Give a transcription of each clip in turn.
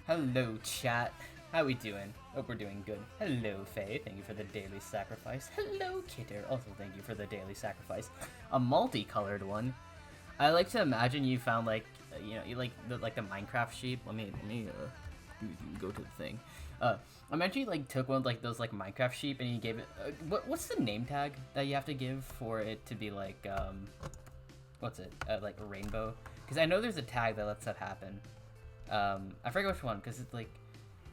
Hello, chat. How we doing? Hope we're doing good. Hello, Faye. Thank you for the daily sacrifice. Hello, Kitter. Also, thank you for the daily sacrifice. A multicolored one. I like to imagine you found like, you like the Minecraft sheep. Let me go to the thing. Imagine you like took one of like those like Minecraft sheep and you gave it. What's the name tag that you have to give for it to be like what's it like a rainbow? Because I know there's a tag that lets that happen. I forget which one, because it's like,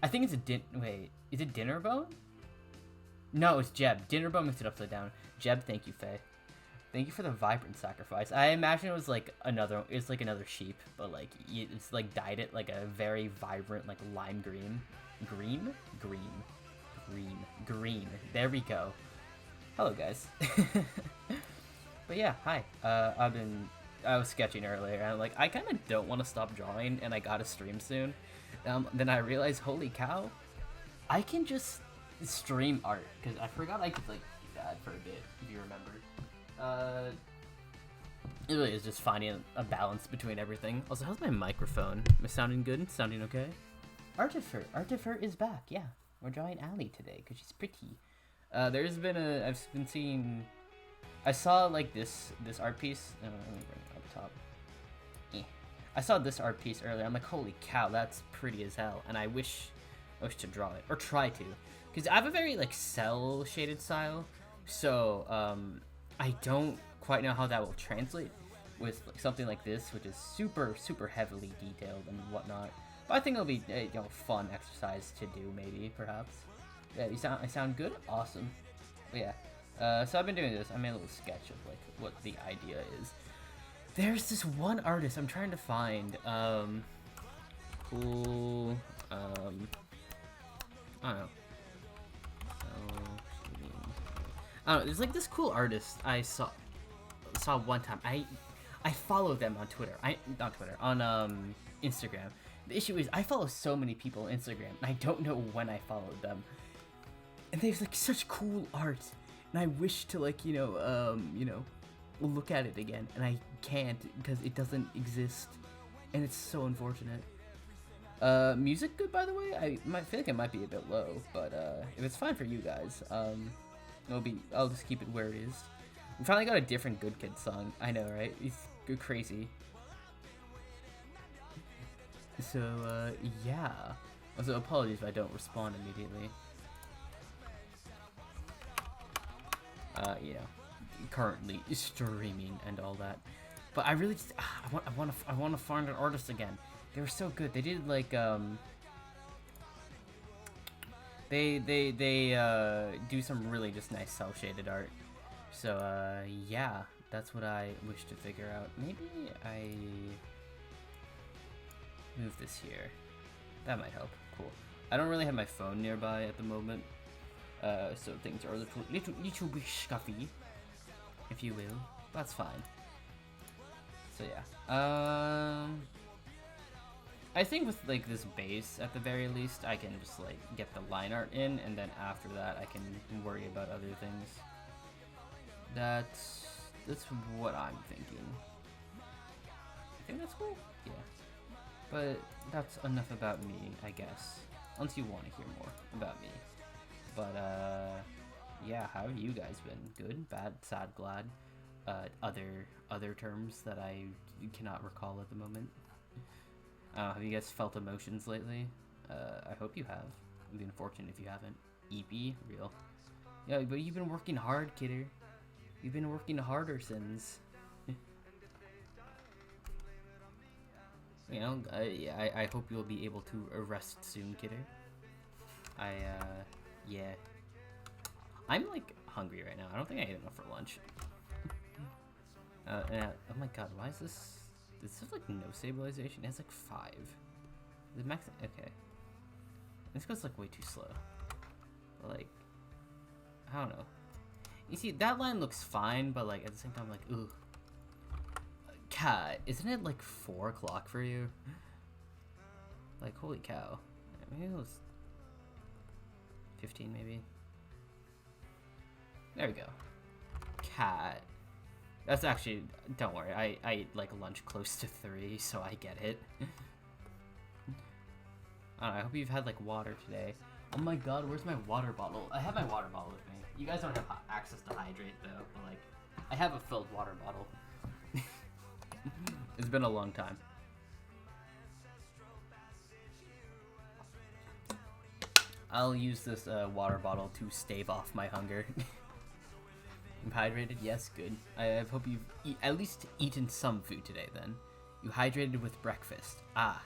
I think it's a wait, is it Dinnerbone? No, it's Jeb. Dinnerbone makes it upside down. Jeb, thank you, Faye. Thank you for the vibrant sacrifice. I imagine it was like another sheep, but like, it's like dyed it like a very vibrant, like lime green. Green. There we go. Hello, guys. But yeah, hi. I was sketching earlier, and I'm like, I kind of don't want to stop drawing, and I gotta stream soon. Then I realized, holy cow, I can just stream art, because I forgot I could, like, do that for a bit, if you remember. It really is just finding a balance between everything. Also, how's my microphone? Am I sounding good? Sounding okay? Artifer is back, yeah. We're drawing Allie today, because she's pretty. I've been seeing... I saw like this art piece. Let me bring it up top. I saw this art piece earlier. I'm like, holy cow, that's pretty as hell. And I wish to draw it or try to, because I have a very like cell shaded style. So I don't quite know how that will translate with like, something like this, which is super heavily detailed and whatnot. But I think it'll be a fun exercise to do, maybe perhaps. Yeah, I sound good. Awesome. But yeah. So I've been doing this. I made a little sketch of like what the idea is. There's this one artist I'm trying to find. Cool. I don't know. There's like this cool artist I saw one time. I follow them on Twitter. On Instagram. The issue is I follow so many people on Instagram, and I don't know when I followed them. and they have like such cool art, and I wish to like look at it again, and I can't because it doesn't exist, and it's so unfortunate. Music good, by the way. I might feel like it might be a bit low, but if it's fine for you guys, I'll just keep it where it is. We finally got a different Good Kid song. I know, right? It's crazy. So yeah. Also, apologies if I don't respond immediately. Currently streaming and all that, but I really just, I want to find an artist again. They were so good. They did like they do some really just nice cel shaded art. So yeah, that's what I wish to figure out. Maybe I move this here. That might help. Cool. I don't really have my phone nearby at the moment. So things are a little bit scuffy, if you will. That's fine. So yeah. I think with like this base at the very least, I can just like get the line art in, and then after that I can worry about other things. That's what I'm thinking. I think that's cool. Yeah. But that's enough about me, I guess. Unless you want to hear more about me. But yeah, how have you guys been? Good, bad, sad, glad? Other terms that I cannot recall at the moment. Have you guys felt emotions lately? I hope you have. It'd be unfortunate if you haven't. EP, real. Yeah, but you've been working hard, kidder. You've been working harder since. You know, I hope you'll be able to rest soon, kidder. Yeah. I'm like hungry right now. I don't think I ate enough for lunch. Oh my god, why is this? This has like no stabilization. It has like 5. The max. Okay. This goes like way too slow. But, like, I don't know. You see, that line looks fine, but like at the same time, like, ooh. Cat, isn't it like 4 o'clock for you? Like, holy cow. Maybe it was 15, maybe. There we go. Cat. That's actually, don't worry, I ate like lunch close to 3, so I get it. I don't know, I hope you've had like water today. Oh my god, where's my water bottle? I have my water bottle with me. You guys don't have access to hydrate though, but like, I have a filled water bottle. It's been a long time. I'll use this water bottle to stave off my hunger. I'm hydrated? Yes, good. I hope you've at least eaten some food today then. You hydrated with breakfast. Ah.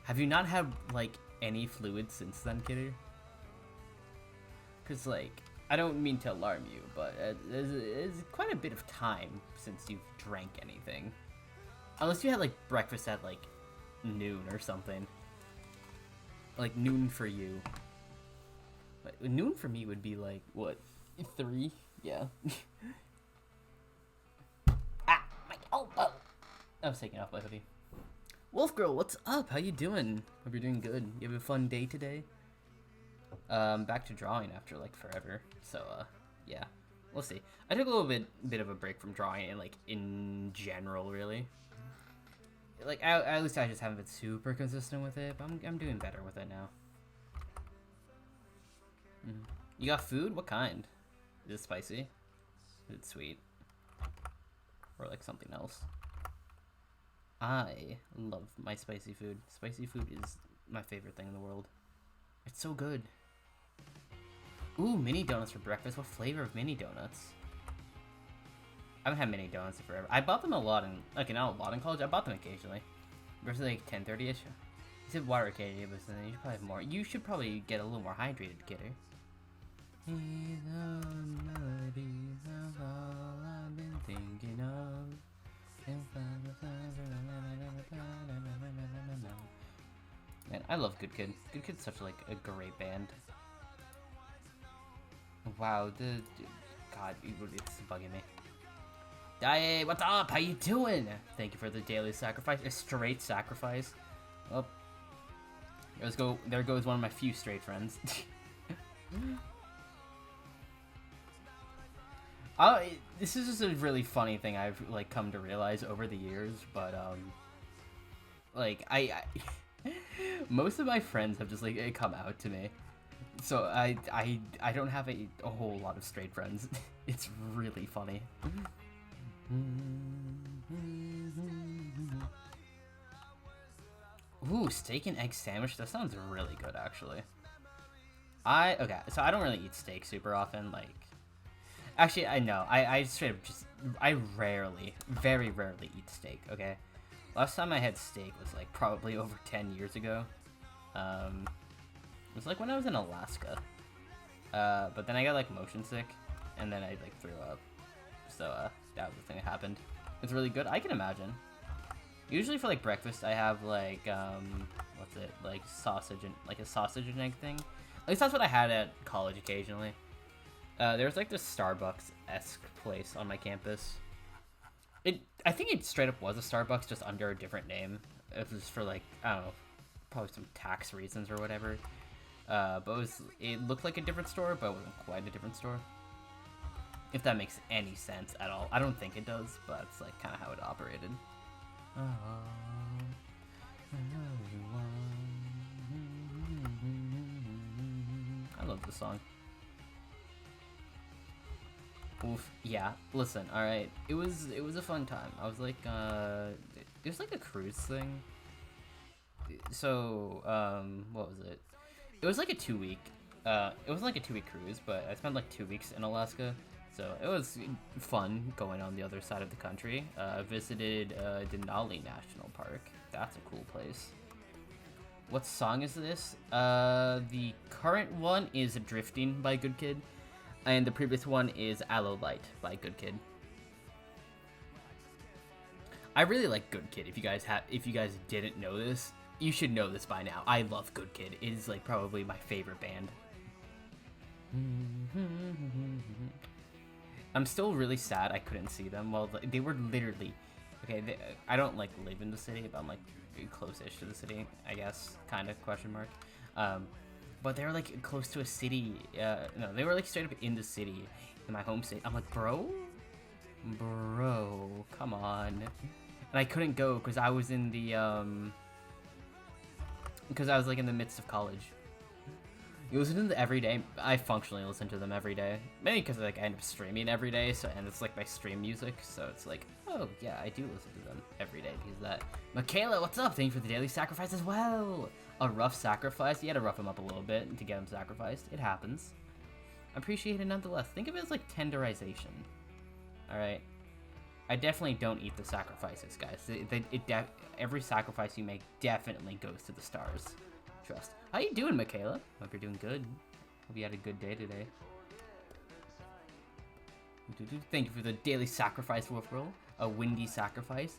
Have you not had, like, any fluid since then, kidder? Because, like, I don't mean to alarm you, but it's quite a bit of time since you've drank anything. Unless you had, like, breakfast at, like, noon or something. Like, noon for you. But noon for me would be, like, what? 3? Yeah. Ah! My elbow! I was taking off my hoodie. Wolf Girl, what's up? How you doing? Hope you're doing good. You have a fun day today? Back to drawing after, like, forever. So, yeah. We'll see. I took a little bit of a break from drawing, and, like, in general, really. Like, at least I just haven't been super consistent with it, but I'm doing better with it now. You got food? What kind? Is it spicy? Is it sweet? Or, like, something else? I love my spicy food. Spicy food is my favorite thing in the world. It's so good. Ooh, mini donuts for breakfast. What flavor of mini donuts? I haven't had mini donuts in forever. I bought them a lot in, like, not a lot in college. I bought them occasionally. Versus like 10:30ish. You said water, Katie, but then you should probably have more. You should probably get a little more hydrated, kidder. He's on melodies of all I've been thinking of. Man, I love Good Kid. Good Kid's such like a great band. Wow, God, it's bugging me. Dae, what's up? How you doing? Thank you for the daily sacrifice. A straight sacrifice. Oh, there goes one of my few straight friends. This is just a really funny thing I've like come to realize over the years, but like I most of my friends have just like come out to me, so I don't have a whole lot of straight friends. It's really funny. Ooh, steak and egg sandwich. That sounds really good, actually. Okay, so I don't really eat steak super often. Like, actually, I know. I straight up just I rarely, very rarely eat steak. Okay, last time I had steak was like probably over 10 years ago. It was like when I was in Alaska. But then I got like motion sick, and then I like threw up. So that was the thing that happened. It's really good. I can imagine. Usually for like breakfast, I have like what's it, like sausage and like a sausage and egg thing. At least that's what I had at college occasionally. There was like this Starbucks-esque place on my campus. I think it straight up was a Starbucks, just under a different name. It was for like, I don't know, probably some tax reasons or whatever. But it looked like a different store, but it wasn't quite a different store. If that makes any sense at all. I don't think it does, but it's like kind of how it operated. I love this song. Oof, yeah. Listen, all right. It was a fun time. I was like, it was like a cruise thing. So, what was it? It was like a 2-week. It was like a 2-week cruise, but I spent like 2 weeks in Alaska. So it was fun going on the other side of the country. Visited Denali National Park. That's a cool place. What song is this? The current one is Drifting by Good Kid. And the previous one is Aloe Light by Good Kid. I really like Good Kid. If you guys didn't know this, you should know this by now. I love Good Kid. It is like probably my favorite band. I'm still really sad I couldn't see them. Well, they were literally... Okay, I don't, like, live in the city, but I'm, like, close-ish to the city, I guess. Kind of, question mark. But they were, like, close to a city. No, they were, like, straight up in the city, in my home state. I'm like, bro? Bro, come on. And I couldn't go, because I was in the, because I was, like, in the midst of college. You listen to them every day. I functionally listen to them every day. Maybe because like I end up streaming every day, so and it's like my stream music, so it's like, oh yeah, I do listen to them every day because of that. Michaela, what's up? Thank you for the daily sacrifice as well. A rough sacrifice. You had to rough him up a little bit to get him sacrificed. It happens. Appreciate it nonetheless. Think of it as like tenderization. All right. I definitely don't eat the sacrifices, guys. Every sacrifice you make definitely goes to the stars. Trust. How you doing, Michaela? Hope you're doing good. Hope you had a good day today. Thank you for the daily sacrifice, Wolfroll. A windy sacrifice.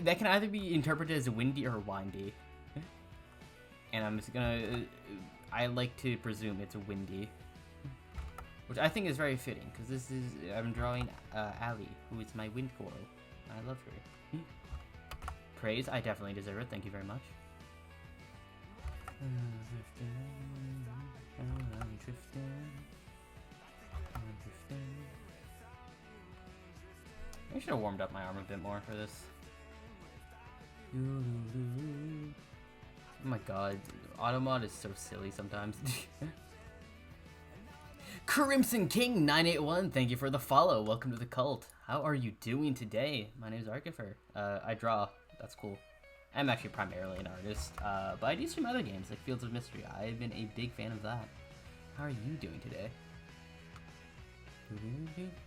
That can either be interpreted as windy or windy. And I'm just gonna... I like to presume it's windy. Which I think is very fitting, because this is... I'm drawing Allie, who is my wind coral. I love her. Praise, I definitely deserve it. Thank you very much. I should have warmed up my arm a bit more for this. Oh my god, Automod is so silly sometimes. Crimson King 981, thank you for the follow. Welcome to the cult. How are you doing today? My name is Archifer. I draw. That's cool. I'm actually primarily an artist, but I do some other games like Fields of Mystery. I've been a big fan of that. How are you doing today?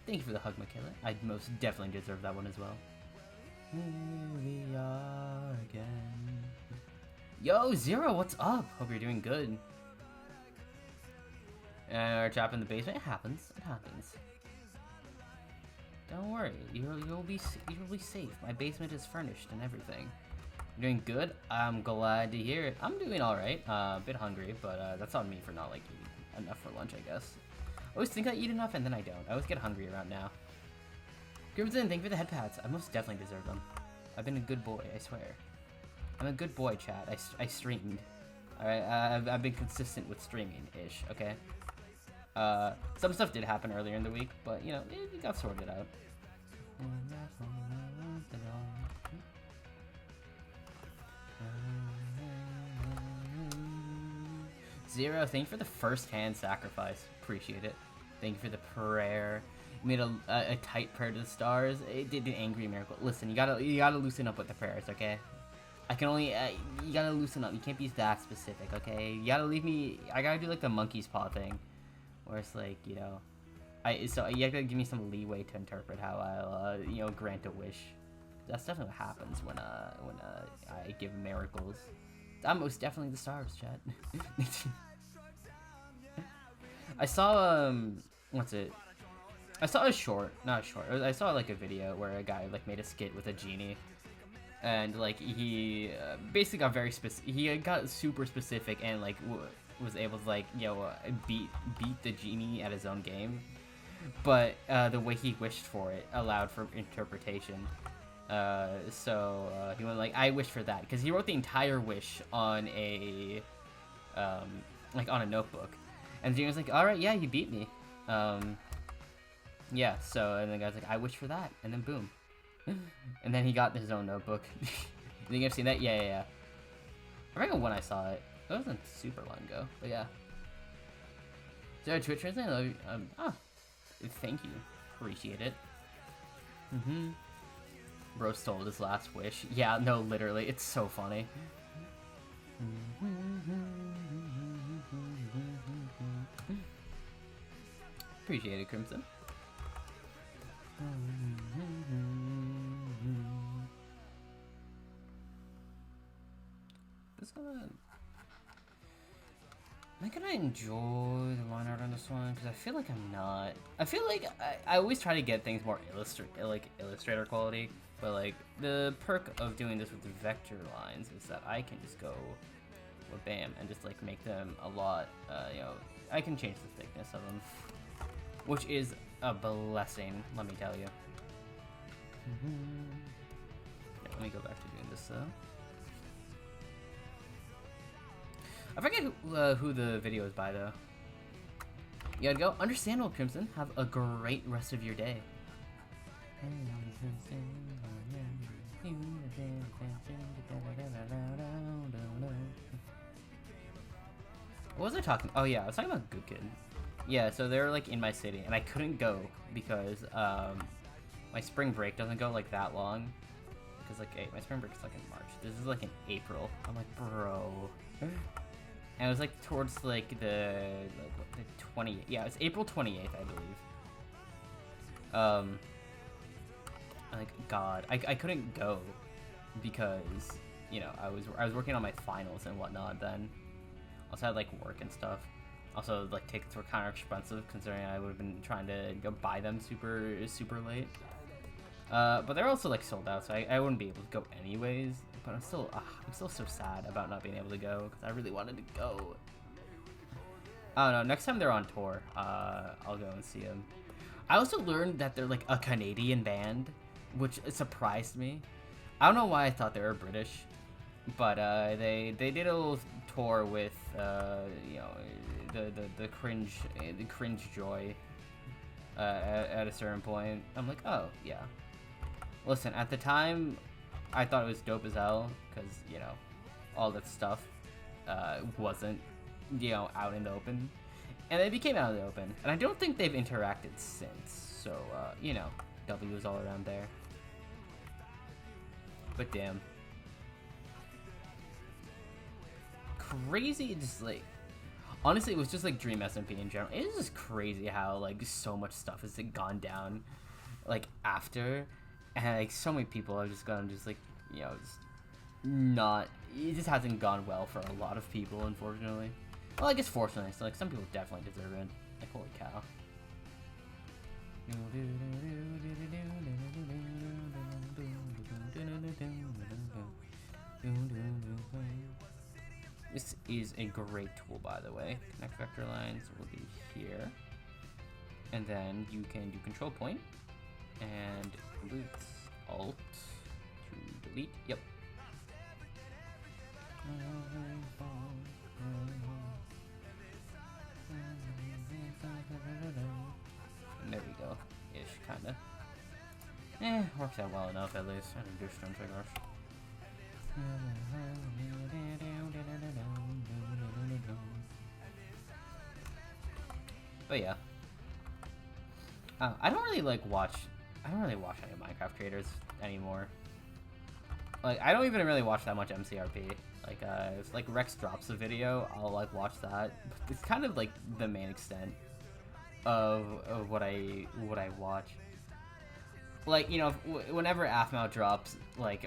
Thank you for the hug, Michaela. I most definitely deserve that one as well. Here we are again. Yo, Zero, what's up? Hope you're doing good. Our trap in the basement. It happens. It happens. Don't worry. You'll be safe. My basement is furnished and everything. You're doing good? I'm glad to hear it. I'm doing alright. A bit hungry, but that's on me for not like eating enough for lunch, I guess. I always think I eat enough and then I don't. I always get hungry around now. Grimson, thank you for the head pats. I most definitely deserve them. I've been a good boy, I swear. I'm a good boy, chat. I streamed. Alright, I've been consistent with streaming-ish, okay? Some stuff did happen earlier in the week, but you know, it got sorted out. Zero, thank you for the first-hand sacrifice. Appreciate it. Thank you for the prayer. You made a tight prayer to the stars. It did an angry miracle. Listen, you gotta loosen up with the prayers, okay? I can only you gotta loosen up. You can't be that specific, okay? You gotta leave me. I gotta do like the monkey's paw thing, where it's like, you know, so you have to give me some leeway to interpret how I'll you know, grant a wish. That's definitely what happens when I give miracles. I'm most definitely the stars, chat. I saw what's it? I saw a short, not a short. I saw like a video where a guy like made a skit with a genie, and like he basically got very specific. He got super specific and like was able to like, you know, beat the genie at his own game, but the way he wished for it allowed for interpretation. So he went like, I wish for that, because he wrote the entire wish on a like on a notebook, and the genie was like, all right, yeah, you beat me. Yeah, so, and the guy's like, I wish for that, and then boom. And then he got his own notebook. You think I've seen that? Yeah. I forget when I saw it. It wasn't super long ago, but yeah. Is there a Twitch translation? Thank you. Appreciate it. Bro stole his last wish. Yeah, no, literally. It's so funny. Appreciate it, Crimson. Am I gonna enjoy the line art on this one? Because I feel like I'm not. I feel like I always try to get things more Illustrator quality, but like the perk of doing this with the vector lines is that I can just go, well, bam, and just like make them a lot. You know, I can change the thickness of them, which is a blessing, let me tell you. Yeah, let me go back to doing this though. I forget who the video is by though. You gotta go. Understandable, Crimson. Have a great rest of your day. What was I talking? Oh yeah, I was talking about Good Kid. Yeah, so they're like in my city, and I couldn't go because my spring break doesn't go like that long. Because like, hey, my spring break is like in March. This is like in April. I'm like, bro. And it was like towards like the 20th. Yeah, it's April 28th, I believe. Like, God, I couldn't go because, you know, I was working on my finals and whatnot then. Also had like work and stuff. Also, like, tickets were kind of expensive considering I would have been trying to go buy them super late. But they're also like sold out, so I wouldn't be able to go anyways. But I'm still so sad about not being able to go because I really wanted to go. I don't know. Next time they're on tour, I'll go and see them. I also learned that they're like a Canadian band, which surprised me. I don't know why I thought they were British, but they did a little tour with you know, the cringe joy at a certain point. I'm like, oh yeah. Listen, at the time, I thought it was dope as hell because, you know, all that stuff wasn't, you know, out in the open, and they became out in the open, and I don't think they've interacted since. So you know, W is all around there. But damn, crazy. Just like, honestly, it was just like Dream SMP in general. It is just crazy how like so much stuff has like, gone down, like after. And like so many people have just gone, just like, you know, just not. It just hasn't gone well for a lot of people, unfortunately. Well, I guess fortunately, so like some people definitely deserve it. Like, holy cow. This is a great tool, by the way. Connect vector lines will be here, and then you can do control point and Alt to delete. Yep. Works out well enough at least. I don't do strings, I guess. But yeah. I don't really watch any Minecraft creators anymore. Like, I don't even really watch that much MCRP. Like, if Rex drops a video, I'll watch that. But it's kind of the main extent of what I watch. Like, you know, whenever Aphmau drops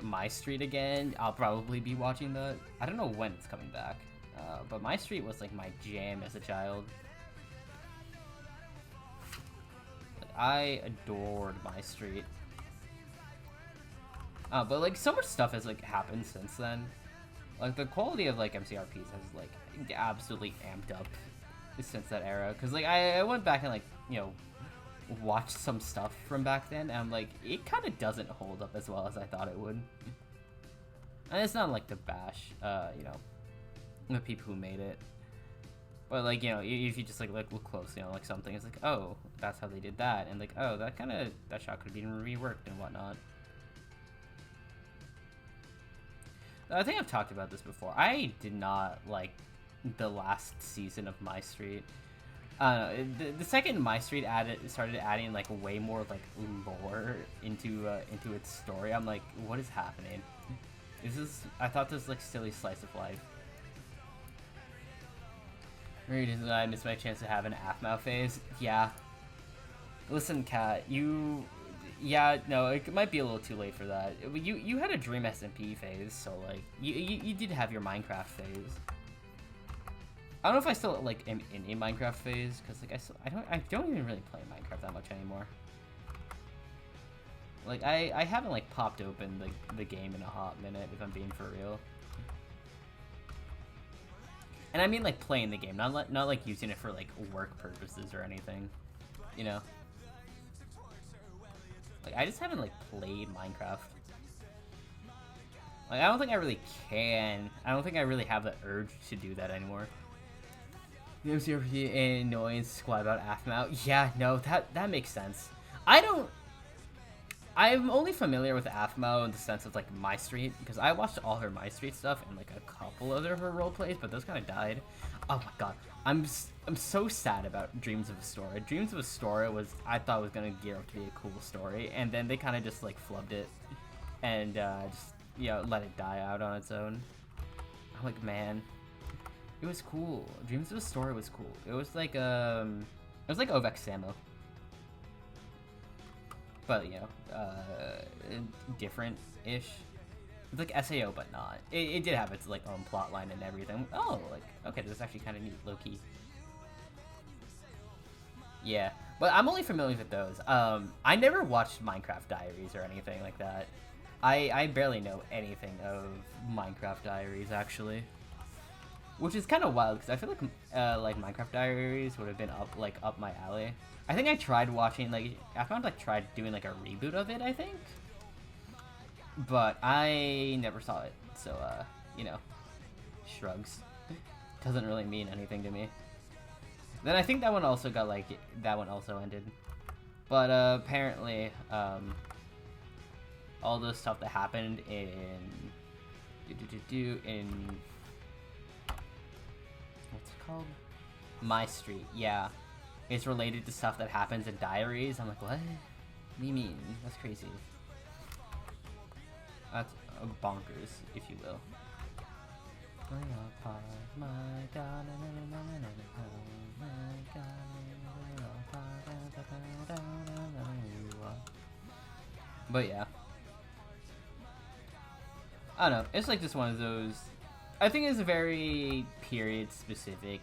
My Street again, I'll probably be watching that. I don't know when it's coming back, but My Street was my jam as a child. I adored My Street. But so much stuff has happened since then. The quality of MCRPs has absolutely amped up since that era. Cause I went back and you know, watched some stuff from back then, and I'm it kind of doesn't hold up as well as I thought it would. And it's not to bash, you know, the people who made it. But you know, if you just look closely on something, it's oh, that's how they did that, and oh, that shot could have been reworked and whatnot. I think I've talked about this before. I did not like the last season of My Street. The second My Street started adding way more lore into its story. I'm what is happening? I thought this was silly slice of life. Did I miss my chance to have an Aphmau phase? Yeah. Listen, Kat, yeah, no, it might be a little too late for that. You had a Dream SMP phase, so you did have your Minecraft phase. I don't know if I still am in a Minecraft phase, because I don't even really play Minecraft that much anymore. I haven't popped open the game in a hot minute, if I'm being for real. And I mean playing the game, not using it for work purposes or anything, you know. I just haven't played Minecraft. I don't think I really can. I don't think I really have the urge to do that anymore. The MCRP annoyance squad about Aphmau. Yeah, no, that makes sense. I'm only familiar with Aphmau in the sense of My Street, because I watched all her My Street stuff and a couple other her roleplays, but those kind of died. Oh my god, I'm so sad about Dreams of Astoria. Dreams of Astoria I thought was gonna gear up to be a cool story, and then they kind of just flubbed it and just, you know, let it die out on its own. I'm man, it was cool. Dreams of Astoria was cool. It was it was Ovek Samo. But, you know, different-ish. It's SAO, but not. It did have its, own plot line and everything. Oh, okay, this is actually kind of neat, low-key. Yeah, but I'm only familiar with those. I never watched Minecraft Diaries or anything like that. I barely know anything of Minecraft Diaries, actually. Which is kind of wild, because I feel Minecraft Diaries would have been up my alley. I think I tried watching, I found, tried doing, a reboot of it, I think? But I never saw it, so, you know, shrugs. Doesn't really mean anything to me. Then I think that one also got, that one also ended. But, apparently, all the stuff that happened in... what's it called? My Street, yeah. It's related to stuff that happens in Diaries. I'm what? What do you mean? That's crazy. That's bonkers, if you will. But yeah. I don't know. It's just one of those... I think it's a very period specific.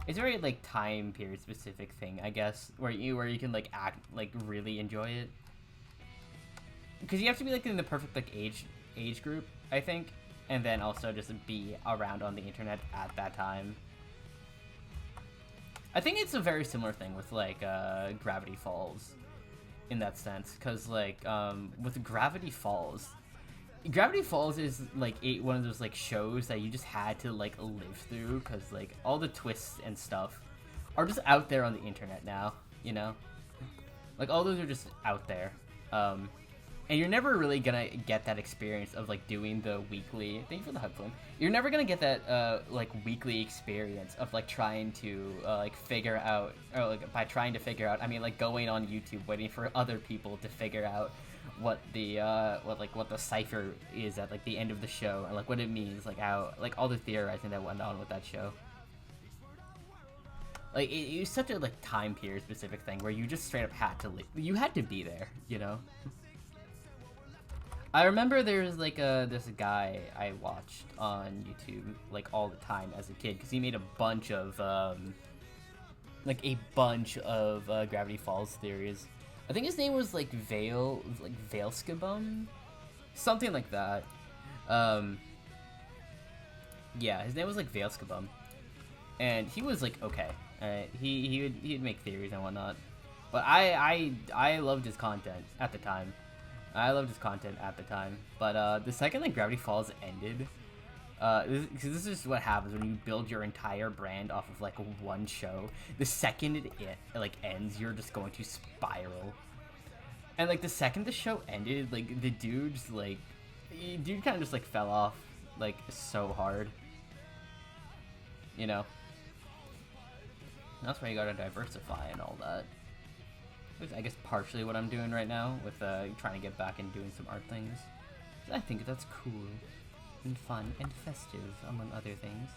It's a very time period specific thing, I guess, where you can act really enjoy it. Because you have to be in the perfect age group, I think, and then also just be around on the internet at that time. I think it's a very similar thing with Gravity Falls, in that sense, because with Gravity Falls is one of those shows that you just had to live through, because all the twists and stuff are just out there on the internet now, you know, all those are just out there. And you're never really gonna get that experience of like doing the weekly. Thank you for the hug, Flynn. You're never gonna get that like weekly experience of like trying to like figure out, or like by trying to figure out, I mean like going on YouTube waiting for other people to figure out what the what the cipher is at like the end of the show, and like what it means, like how like all the theorizing that went on with that show. Like it was such a like time period specific thing where you just straight up had to you had to be there, you know. I remember there's like this guy I watched on YouTube like all the time as a kid because he made a bunch of Gravity Falls theories. I think his name was like Veilskabum, something like that. Yeah, his name was like Veilskabum, and he was like okay. He'd make theories and whatnot, but I loved his content at the time. But the second like Gravity Falls ended, this is what happens when you build your entire brand off of like one show. The second it like ends, you're just going to spiral. And like the second the show ended, like the dude kind of just like fell off like so hard, you know. That's why you gotta diversify and all that. Which I guess partially what I'm doing right now with trying to get back and doing some art things. I think that's cool and fun and festive, among other things.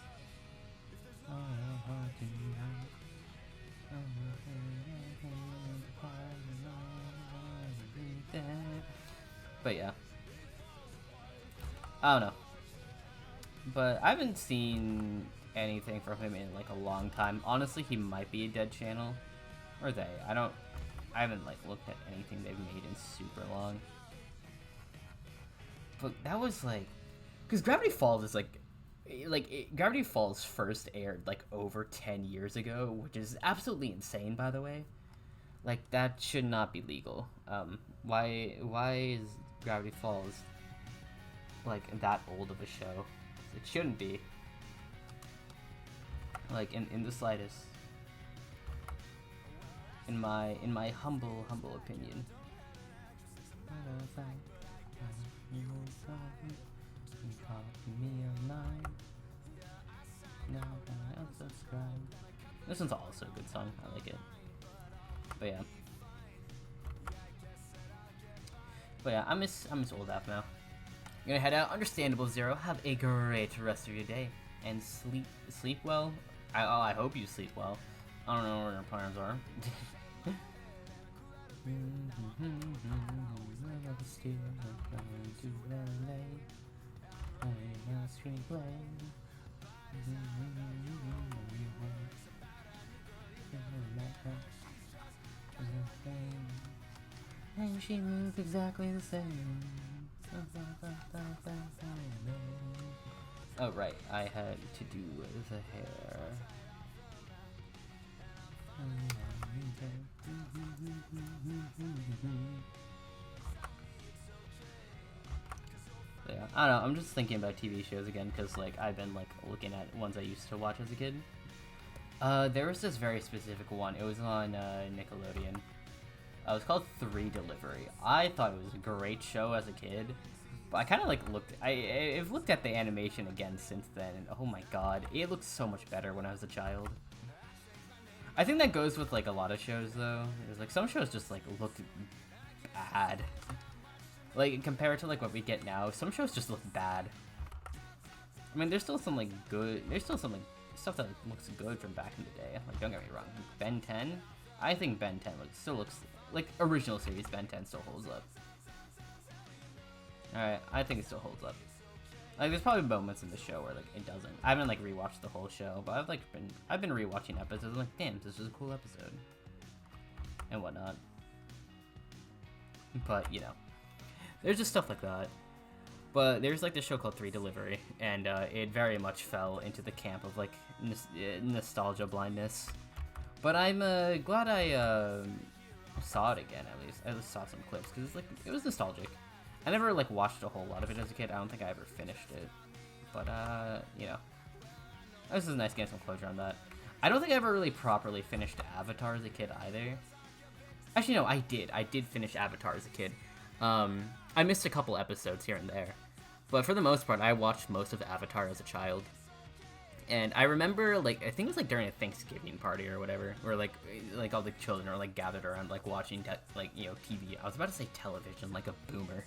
But yeah, I don't know. But I haven't seen anything from him in like a long time. Honestly, he might be a dead channel, or they. I haven't like looked at anything they've made in super long. But that was like, because Gravity Falls is Gravity Falls first aired like over 10 years ago, which is absolutely insane, by the way. Like that should not be legal. Why is Gravity Falls like that old of a show? It shouldn't be. Like in the slightest. In my humble opinion. This one's also a good song. I like it. But yeah, I miss Old App now. I'm gonna head out. Understandable, Zero. Have a great rest of your day and sleep well. I hope you sleep well. I don't know where your plans are. And she moves exactly the same. Oh right, I had to do the hair. Yeah, I don't know, I'm just thinking about TV shows again because like I've been like looking at ones I used to watch as a kid. There was this very specific one. It was on Nickelodeon. It was called 3 Delivery. I thought it was a great show as a kid, but I kind of like I've looked at the animation again since then, and oh my god, it looked so much better when I was a child. I think that goes with like a lot of shows though. There's like some shows just like looked bad. Like compared to like what we get now, some shows just look bad. I mean, there's still some like good. There's still some like stuff that looks good from back in the day. Like don't get me wrong, Ben 10. I think Ben 10 still looks like original series. Ben 10 still holds up. All right, I think it still holds up. Like there's probably moments in the show where like it doesn't. I haven't like rewatched the whole show, but I've been rewatching episodes. I'm like, damn, this is a cool episode, and whatnot. But you know, there's just stuff like that. But there's like this show called 3 Delivery, and it very much fell into the camp of like nostalgia blindness. But I'm glad I saw it again. At least I just saw some clips because it was nostalgic. I never like watched a whole lot of it as a kid. I don't think I ever finished it. But you know, this is nice getting some closure on that. I don't think I ever really properly finished Avatar as a kid either. Actually, no, I did. I did finish Avatar as a kid. I missed a couple episodes here and there, but for the most part, I watched most of Avatar as a child. And I remember, like, I think it was like during a Thanksgiving party or whatever, where like all the children are like gathered around like watching TV. I was about to say television, like a boomer.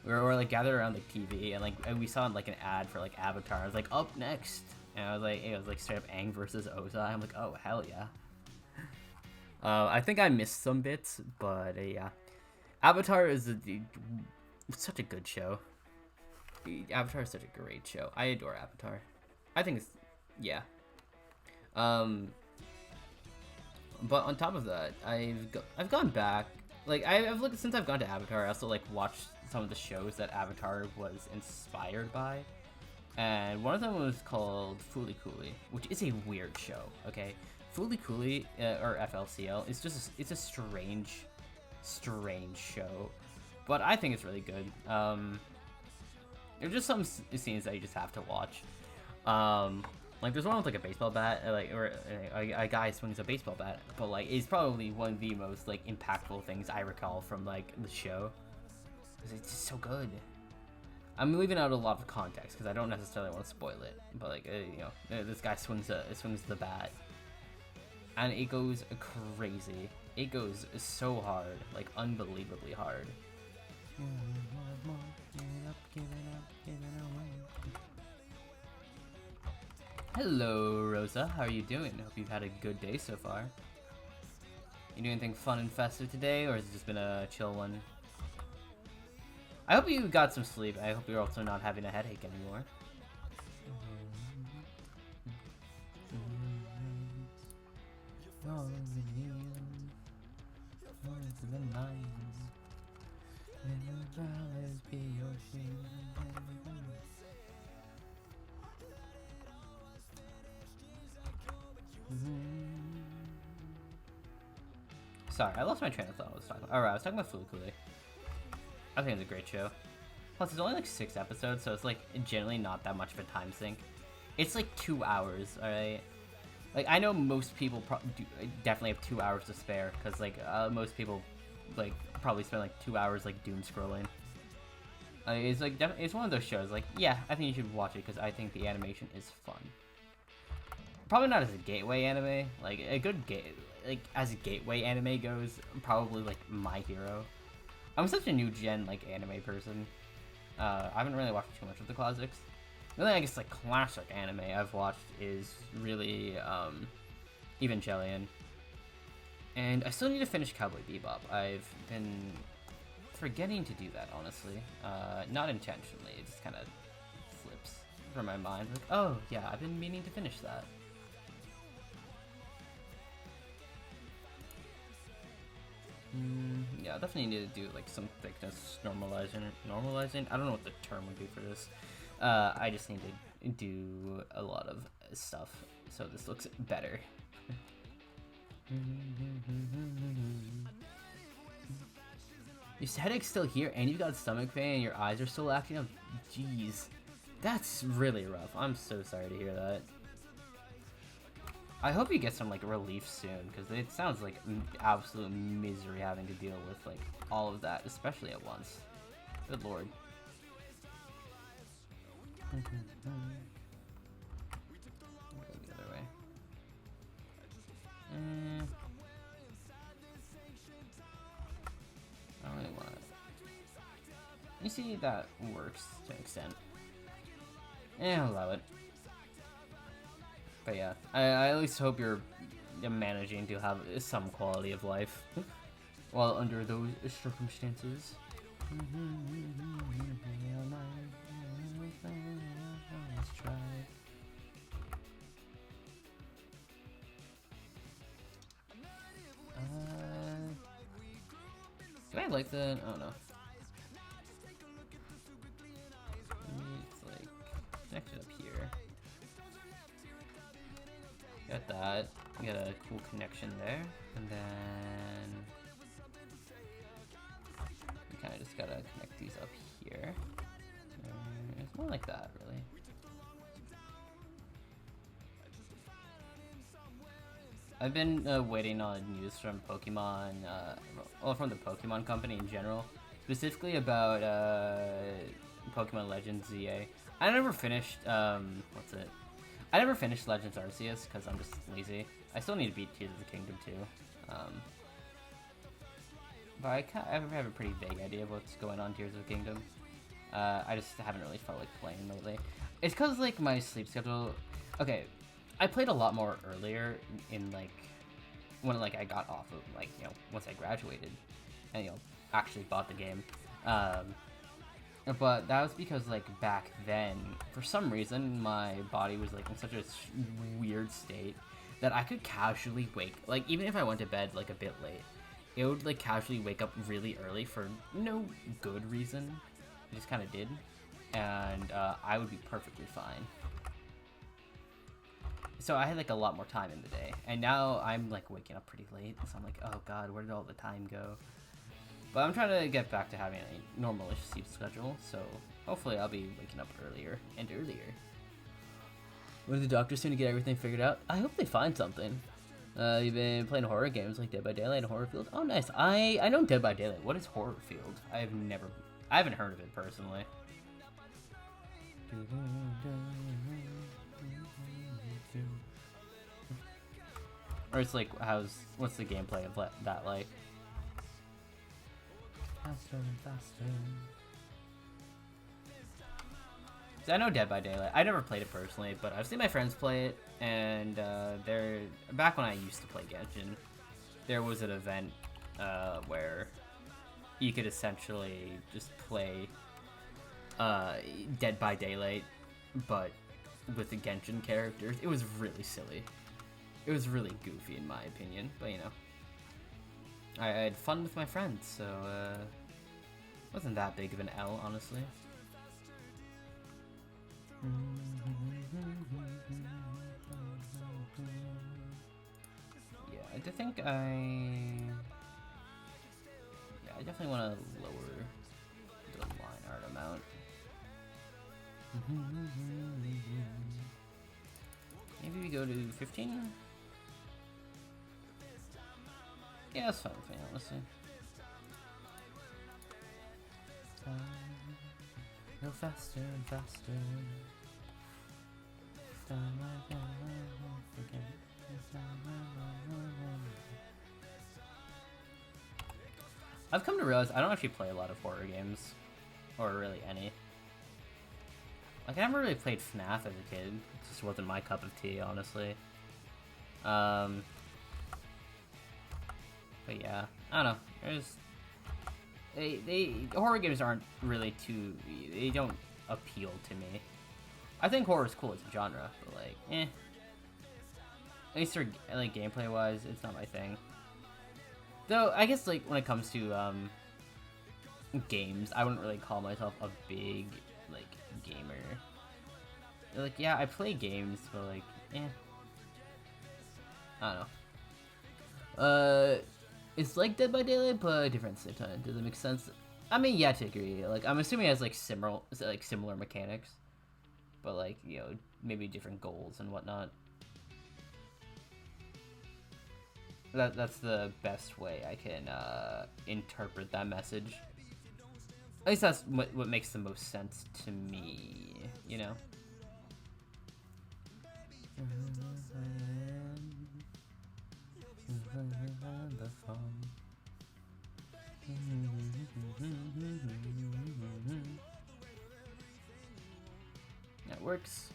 We were like gathered around like TV, and we saw like an ad for like Avatar. I was like, up next, and I was like, it was like straight up Aang versus Ozai. I'm like, oh hell yeah. I think I missed some bits, but yeah, Avatar is such a good show. Avatar is such a great show. I adore Avatar. I think it's, yeah. But on top of that, I've gone back. Like I've looked since I've gone to Avatar. I also like watched some of the shows that Avatar was inspired by, and one of them was called Fooly Cooly, which is a weird show. Okay, Fooly Cooly or FLCL is just it's a strange show, but I think it's really good. There's just some scenes that you just have to watch. Like there's one with like a baseball bat, or a guy swings a baseball bat, but like it's probably one of the most like impactful things I recall from like the show, because it's just so good. I'm leaving out a lot of context because I don't necessarily want to spoil it, but like this guy swings the bat, and it goes crazy. It goes so hard, like unbelievably hard. Hello, Rosa. How are you doing? Hope you've had a good day so far. You doing anything fun and festive today, or has it just been a chill one? I hope you got some sleep. I hope you're also not having a headache anymore. Sorry, I lost my train of thought. I was talking about Fooly Cooly. I think it's a great show. Plus, it's only like 6 episodes, so it's like generally not that much of a time sink. It's like 2 hours, alright? Like, I know most people definitely have 2 hours to spare, because like most people like probably spend like 2 hours like doom scrolling. It's like it's one of those shows. Like, yeah, I think you should watch it because I think the animation is fun. Probably not as a gateway anime. Like a good as a gateway anime goes, probably like My Hero. I'm such a new gen like anime person. I haven't really watched too much of the classics. Really, I guess like classic anime I've watched is really Evangelion. And I still need to finish Cowboy Bebop. I've been forgetting to do that, honestly. Not intentionally, it just kind of slips from my mind. Like, oh yeah, I've been meaning to finish that. Yeah, I definitely need to do like some thickness normalizing. I don't know what the term would be for this. I just need to do a lot of stuff so this looks better. Your headache's still here and you've got stomach pain and your eyes are still acting up. Jeez, that's really rough. I'm so sorry to hear that. I hope you get some like relief soon, because it sounds like absolute misery having to deal with like all of that, especially at once. Good lord. Go the other way. I don't really want it. You see, that works to an extent. I'll allow it. But yeah, I at least hope you're managing to have some quality of life while under those circumstances. Let's try. Do I like the? Oh no. It's like connected up here. Got that. Got a cool connection there, and then we kind of just gotta connect these up here. It's more like that, really. I've been waiting on news from Pokemon, well, from the Pokemon Company in general, specifically about Pokemon Legends ZA. I never finished, what's it? I never finished Legends Arceus because I'm just lazy. I still need to beat Tears of the Kingdom too. But I have a pretty vague idea of what's going on in Tears of the Kingdom. I just haven't really felt like playing lately. It's because, like, my sleep schedule... Okay, I played a lot more earlier in, like, when, like, I got off of, like, you know, once I graduated and, you know, actually bought the game. But that was because, like, back then, for some reason, my body was, like, in such a weird state that I could casually wake... Like, even if I went to bed, like, a bit late, it would, like, casually wake up really early for no good reason. It just kind of did. And I would be perfectly fine. So I had like a lot more time in the day, and now I'm like waking up pretty late, so I'm like, oh god, where did all the time go? But I'm trying to get back to having a normal-ish sleep schedule, so hopefully I'll be waking up earlier and earlier. What are the doctors doing to get everything figured out? I hope they find something. You've been playing horror games like Dead by Daylight and Horrorfield? Oh, nice. I know Dead by Daylight. What is Horrorfield? I haven't heard of it personally. Or it's like, what's the gameplay of that like? Faster and faster. So I know Dead by Daylight. I never played it personally, but I've seen my friends play it, and back when I used to play Genshin, there was an event where you could essentially just play Dead by Daylight, but with the Genshin characters. It was really silly. It was really goofy in my opinion, but you know. I had fun with my friends, so wasn't that big of an L, honestly. Yeah, I definitely want to lower the line art amount. Maybe we go to 15? Yeah, that's fine with me, honestly. Go faster and faster. I've come to realize I don't actually play a lot of horror games. Or really any. Like, I never really played FNAF as a kid. It just wasn't my cup of tea, honestly. But yeah, I don't know. Horror games aren't really they don't appeal to me. I think horror is cool as a genre, but like, At least for like gameplay wise, it's not my thing. Though I guess like when it comes to games, I wouldn't really call myself a big like gamer. Like, yeah, I play games, but like, I don't know. It's like Dead by Daylight, but a different same time. Does it make sense? I mean, yeah, to agree. Like, I'm assuming it has like similar mechanics, but like, you know, maybe different goals and whatnot. That's the best way I can interpret that message. At least that's what makes the most sense to me, you know? That works.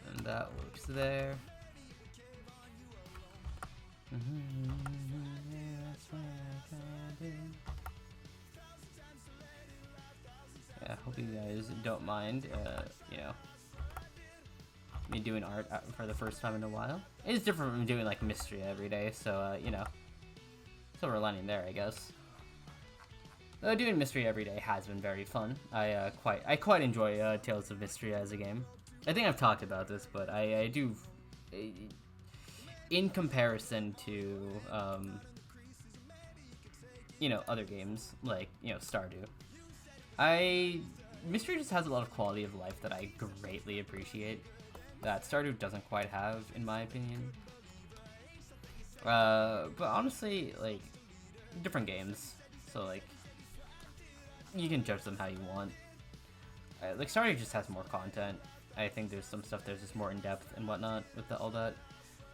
And that works there. Yeah, hope you guys don't mind, you know, me doing art for the first time in a while. It's different from doing like mystery every day, so you know, silver lining there, I guess. Though doing mystery every day has been very fun. I quite enjoy Tales of Mystery as a game. I think I've talked about this, but I do, in comparison to you know, other games like, you know, Stardew. Mystery just has a lot of quality of life that I greatly appreciate. that Stardew doesn't quite have, in my opinion. But honestly, like, different games, so like, you can judge them how you want. Like, Stardew just has more content. I think there's some stuff that's just more in depth and whatnot with all that.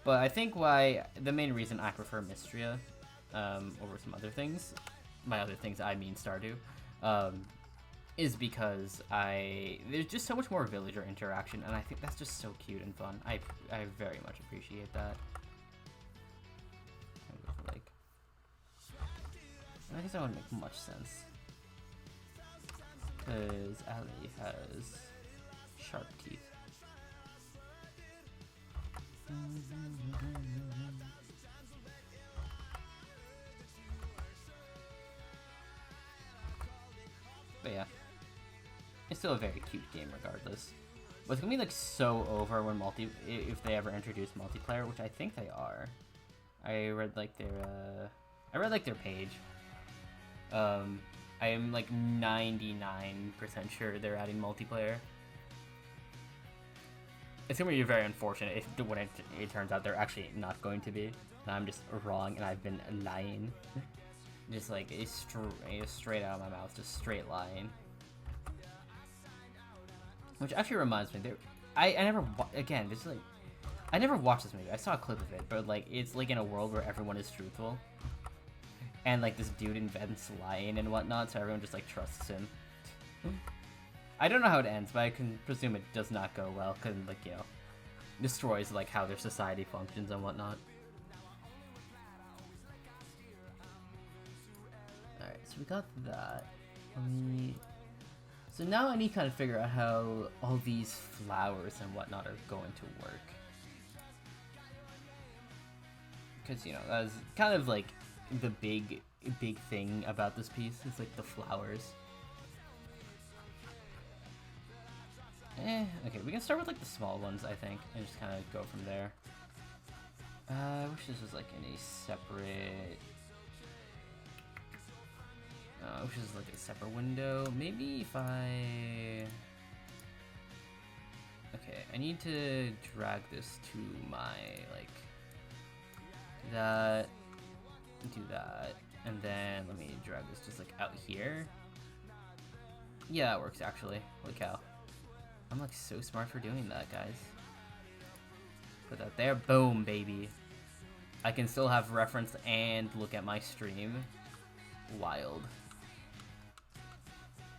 But I think the main reason I prefer Mystria over some other things, by other things I mean Stardew, is because there's just so much more villager interaction, and I think that's just so cute and fun. I very much appreciate that. Like, I guess that wouldn't make much sense, because Ali has sharp teeth. But yeah, it's still a very cute game regardless. But it's gonna be like so over when if they ever introduce multiplayer, which I think they are. I read like their page. I am like 99% sure they're adding multiplayer. It's gonna be very unfortunate if when it turns out they're actually not going to be, and I'm just wrong and I've been lying. Just like a straight out of my mouth, just straight lying. Which actually reminds me, I never again. This is like, I never watched this movie. I saw a clip of it, but like it's like in a world where everyone is truthful, and like this dude invents lying and whatnot, so everyone just like trusts him. I don't know how it ends, but I can presume it does not go well, because like, you know, destroys like how their society functions and whatnot. Alright, so we got that. So now I need to kind of figure out how all these flowers and whatnot are going to work. Because, you know, that's kind of like the big thing about this piece, is like the flowers. Okay, we can start with like the small ones, I think, and just kind of go from there. I wish this was like in a separate... I wish this was like a separate window. Maybe if I... Okay, I need to drag this to my, like... That... Do that. And then let me drag this just like out here. Yeah, that works actually. Holy cow. I'm like so smart for doing that, guys. Put that there. Boom, baby. I can still have reference and look at my stream. Wild.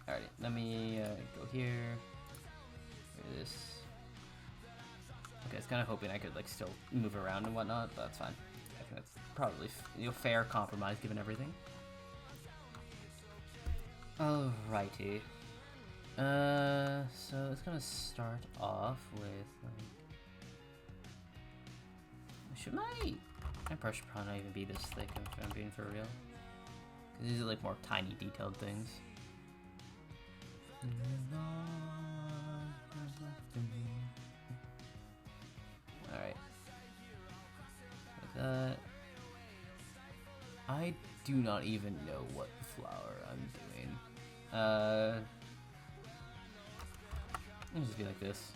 Alright, let me go here. This. Okay, I was kind of hoping I could like still move around and whatnot, but that's fine. I think that's probably a fair compromise given everything. Alrighty. So it's gonna start off with like, should my brush should probably not even be this thick if I'm being for real, because these are like more tiny detailed things. Alright, like that. I do not even know what flower I'm doing. It'll just be like this.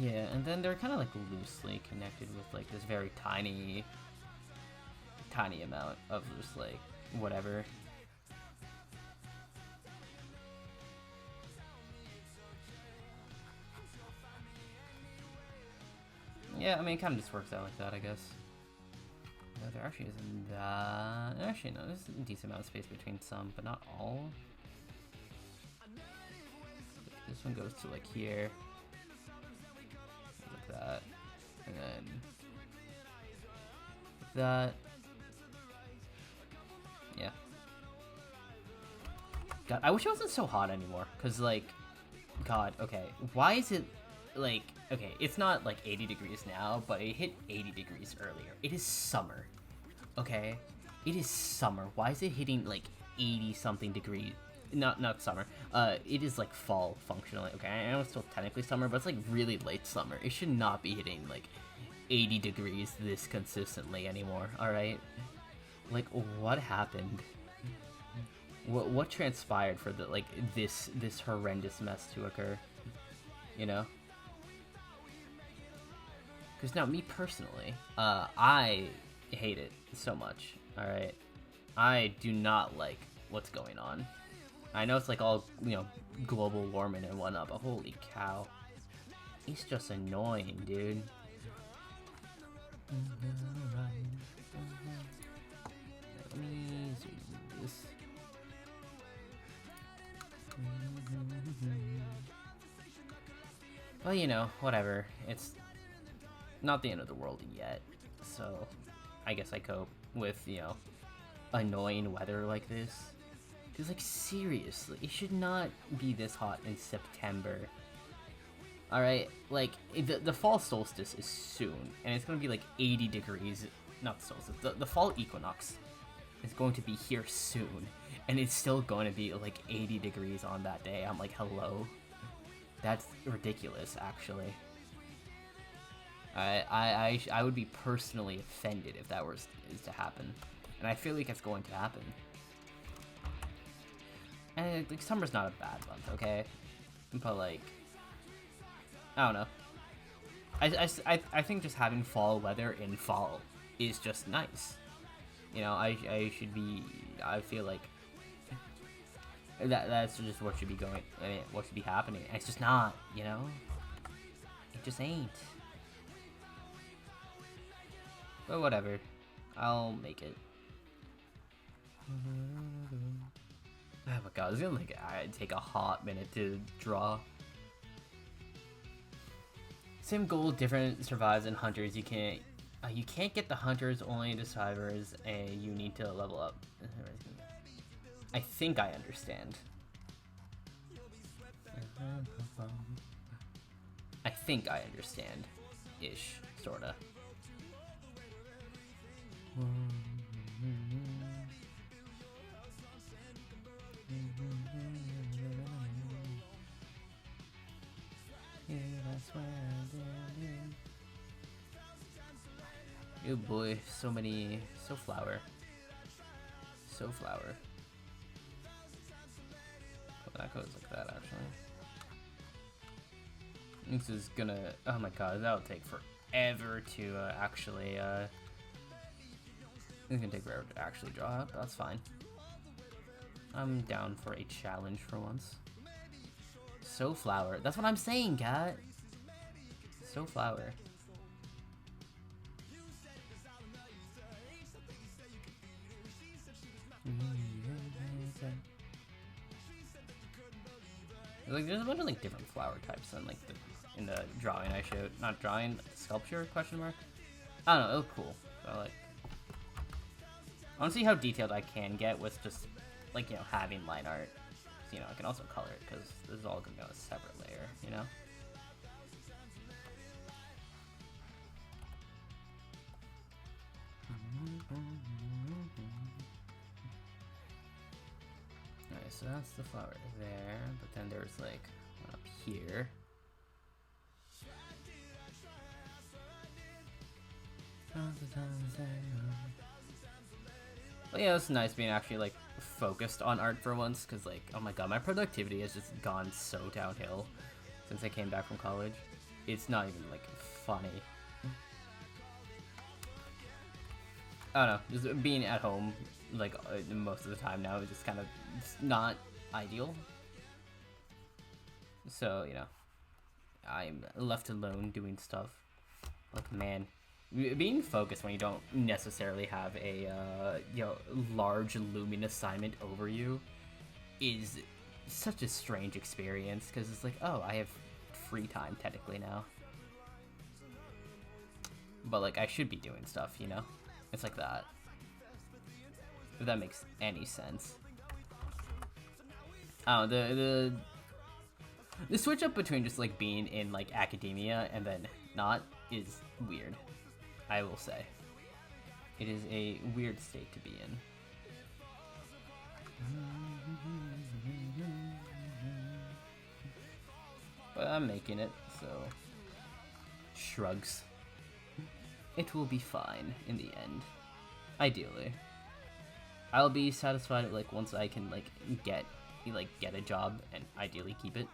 Yeah, and then they're kind of like loosely connected with like this very tiny amount of just like whatever. Yeah, I mean, it kind of just works out like that, I guess. No, there actually isn't that. Actually, no, there's a decent amount of space between some, but not all. This one goes to like here. Like that. And then that. Yeah. God, I wish it wasn't so hot anymore. Because, like, God, okay. Why is it, like, okay, it's not like 80 degrees now, but it hit 80 degrees earlier. It is summer. Okay? It is summer. Why is it hitting, like, 80-something degrees? Not summer. It is, like, fall, functionally. Okay, I know it's still technically summer, but it's, like, really late summer. It should not be hitting, like, 80 degrees this consistently anymore, alright? Like, what happened? What transpired for the like this horrendous mess to occur? You know? Because now, me personally, I hate it so much. All right, I do not like what's going on. I know it's like all, you know, global warming and whatnot, but holy cow, it's just annoying, dude. Let me do this. Well, you know, whatever. It's not the end of the world yet, so I guess I cope with, you know, annoying weather like this. Because, like, seriously, it should not be this hot in September. Alright, like, the fall solstice is soon, and it's going to be like 80 degrees. Not the solstice, the fall equinox is going to be here soon, and it's still going to be like 80 degrees on that day. I'm like, hello? That's ridiculous, actually. I would be personally offended if that is to happen, and I feel like it's going to happen. And like, summer's not a bad month, okay? But like, I don't know. I think just having fall weather in fall is just nice. You know, I feel like that's just what should be going. I mean, what should be happening. And it's just not. You know, it just ain't. But whatever, I'll make it. Oh my god, it's gonna like take a hot minute to draw. Same goal, different survives and hunters. You can't get the hunters, only the survivors, and you need to level up. I think I understand. I think I understand, ish, sorta. Yeah, that's where I did. Oh boy, so flower. So flower. Oh, that goes like that, actually. This is gonna, oh my god, that'll take forever to actually, it's gonna take forever to actually draw up, that's fine. I'm down for a challenge for once. So flower, that's what I'm saying, cat. So flower. Like, there's a bunch of like different flower types in like in the drawing I showed. Not drawing, sculpture? Question mark. I don't know. It looked cool. So like, I want to see how detailed I can get with just like, you know, having line art. So, you know, I can also color it because this is all gonna go a separate layer. You know. Alright, so that's the flower there, but then there's like one up here. But yeah, it's nice being actually like focused on art for once, because like, oh my god, my productivity has just gone so downhill since I came back from college. It's not even like funny. I don't know, just being at home like most of the time now is just kind of not ideal. So, you know, I'm left alone doing stuff. Like, man, being focused when you don't necessarily have a you know, large looming assignment over you is such a strange experience, because it's like, oh, I have free time technically now, but like I should be doing stuff, you know. It's like that. If that makes any sense. Oh, the switch up between just like being in like academia and then not is weird, I will say. It is a weird state to be in. But I'm making it, so shrugs. It will be fine in the end. Ideally. I'll be satisfied like once I can like get a job and ideally keep it.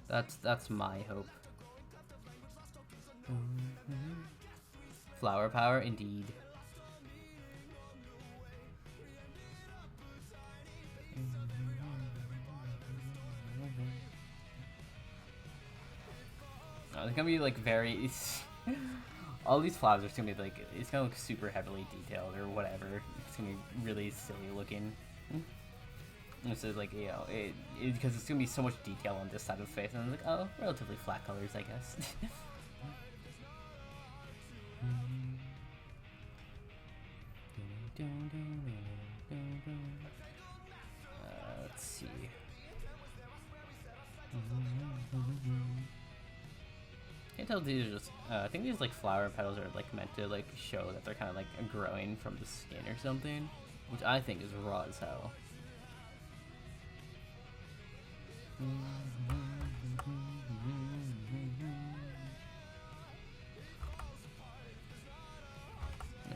That's my hope. Flower power, indeed. Oh, it's gonna be like very. All these flowers are gonna be like, it's gonna look super heavily detailed or whatever. It's gonna be really silly looking. This is like, you know, because it's gonna be so much detail on this side of the face, and I'm like, oh, relatively flat colors, I guess. Let's see. Can't tell if these are just. I think these like flower petals are like meant to like show that they're kind of like growing from the skin or something, which I think is raw as hell. Yeah,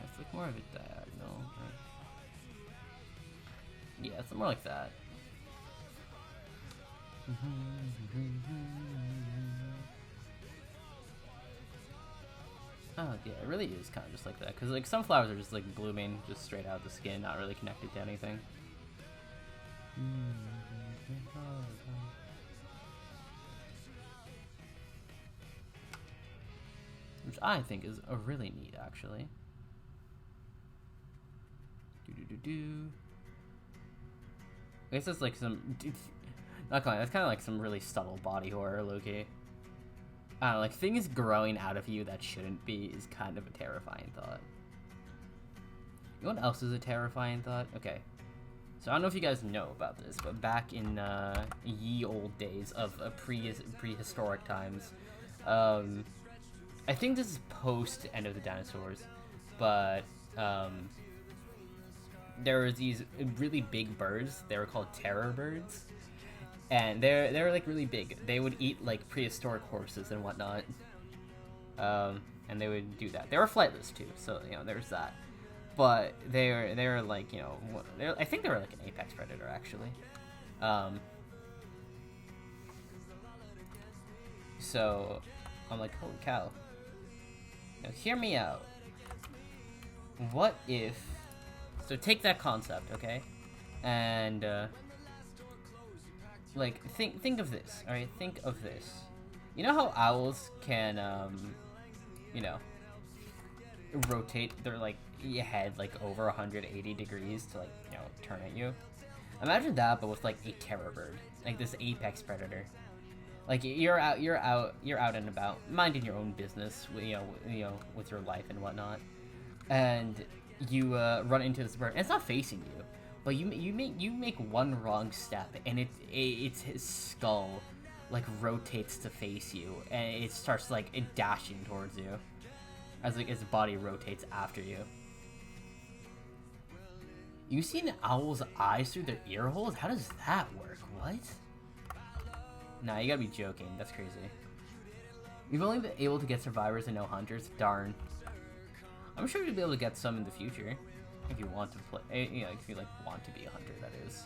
it's like more of a diagonal. Right? Yeah, it's more like that. Oh yeah, it really is kind of just like that. Cause like some flowers are just like blooming just straight out of the skin, not really connected to anything. Which I think is a really neat, actually. I guess it's like some. Not gonna lie, that's kind of like some really subtle body horror, low-key. I don't know, like things growing out of you that shouldn't be is kind of a terrifying thought. You know what else is a terrifying thought? Okay. So I don't know if you guys know about this, but back in ye old days of prehistoric times, I think this is post End of the Dinosaurs, but there was these really big birds. They were called terror birds, and they were like really big. They would eat like prehistoric horses and whatnot, and they would do that. They were flightless too, so you know there's that. But they were like, you know, I think they were like an apex predator actually. So I'm like, holy cow. Now hear me out. What if, so take that concept, okay? And like think of this, all right? Think of this. You know how owls can you know, rotate their like head like over 180 degrees to like, you know, turn at you? Imagine that, but with like a terror bird, like this apex predator. Like you're out and about, minding your own business, you know, with your life and whatnot, and you run into this bird. And it's not facing you, but you make one wrong step, and its his skull like rotates to face you, and it starts like dashing towards you, as like its body rotates after you. You see an owl's eyes through their ear holes? How does that work? What? Nah, you gotta be joking. That's crazy. You've only been able to get survivors and no hunters? Darn. I'm sure you'll be able to get some in the future. If you want to play, you know, if you like want to be a hunter, that is.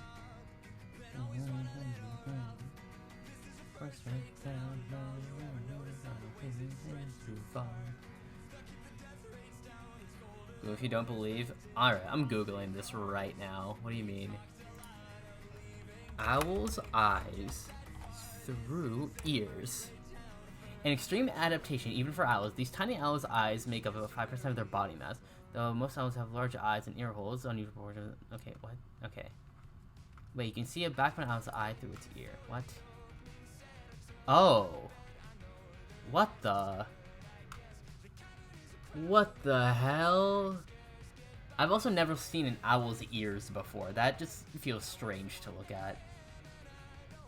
If you don't believe, alright, I'm googling this right now. What do you mean? Owl's eyes through ears. An extreme adaptation, even for owls. These tiny owls' eyes make up about 5% of their body mass, though most owls have large eyes and ear holes. Unusual proportion. Okay, what? Okay. Wait, you can see a back of an owl's eye through its ear. What? Oh. What the? What the hell? I've also never seen an owl's ears before. That just feels strange to look at.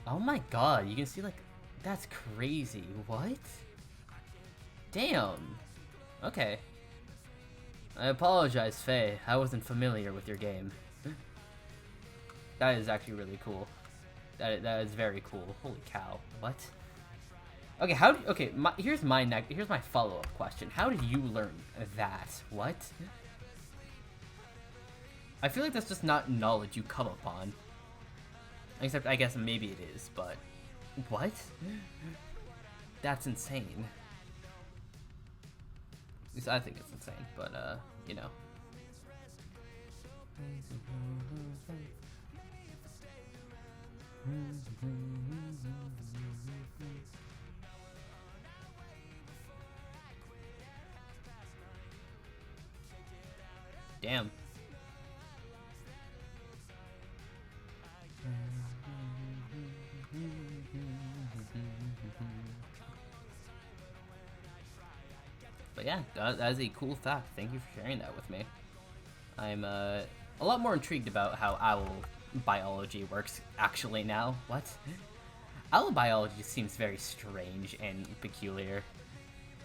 Oh my god, you can see like, that's crazy. What? Damn. Okay. I apologize, Faye. I wasn't familiar with your game. That is actually really cool. That is very cool. Holy cow. What? Okay, here's my follow-up question. How did you learn that? What? I feel like that's just not knowledge you come upon. Except, I guess maybe it is, but... What? That's insane. At least I think it's insane, but, you know. Damn. But yeah, that is a cool fact. Thank you for sharing that with me. I'm a lot more intrigued about how owl biology works actually now. What? Owl biology seems very strange and peculiar,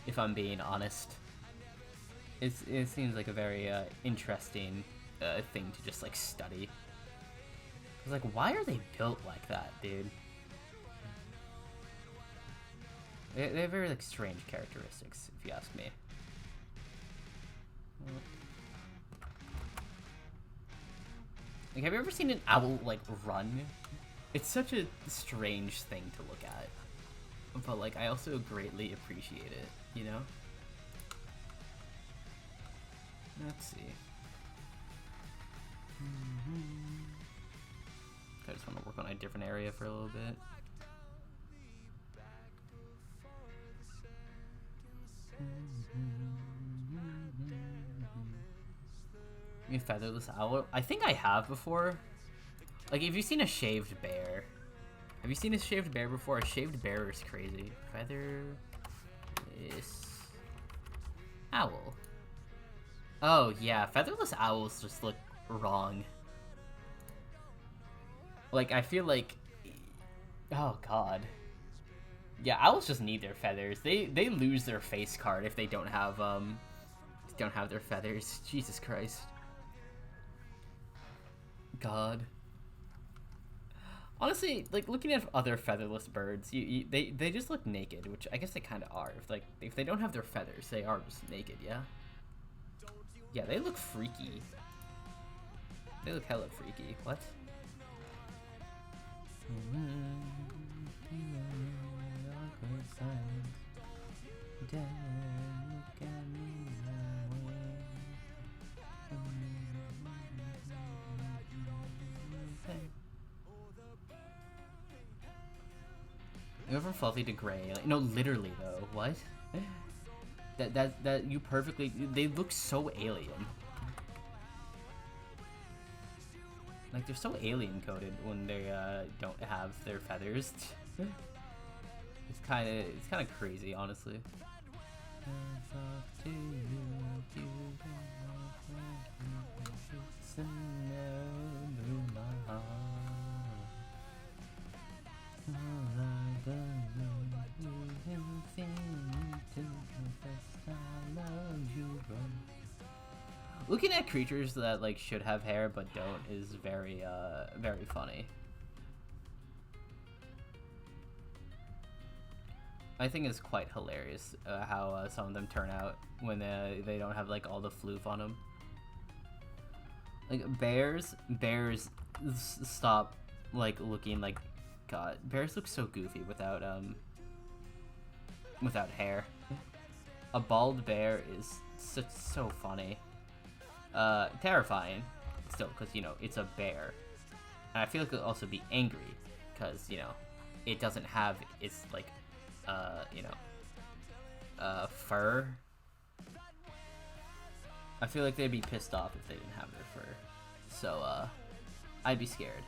if I'm being honest. It seems like a very interesting thing to just like study. I was like, why are they built like that, dude? They have very like strange characteristics, if you ask me. Like, have you ever seen an owl like run? It's such a strange thing to look at, but like I also greatly appreciate it, you know? Let's see. I just want to work on a different area for a little bit. A featherless owl? I think I have before. Like, have you seen a shaved bear? Have you seen a shaved bear before? A shaved bear is crazy. Featherless owl. Oh, yeah. Featherless owls just look wrong. Like, I feel like... Oh, God. Yeah, owls just need their feathers. They lose their face card if they don't have their feathers. Jesus Christ. God. Honestly, like, looking at other featherless birds, they just look naked, which I guess they kind of are. If they don't have their feathers, they are just naked, yeah? Yeah, they look freaky. They look hella freaky. What? You went from fluffy to gray. Like, no, literally though. What? That you perfectly. They look so alien. Like, they're so alien coded when they don't have their feathers. It's kind of crazy, honestly. Looking at creatures that like should have hair but don't is very very funny. I think it's quite hilarious how some of them turn out when they don't have like all the floof on them. Like bears stop like looking like God. Bears look so goofy without hair. A bald bear is so funny. Terrifying still, because you know it's a bear, and I feel like it'll also be angry because you know it doesn't have its like fur. I feel like they'd be pissed off if they didn't have their fur, so I'd be scared.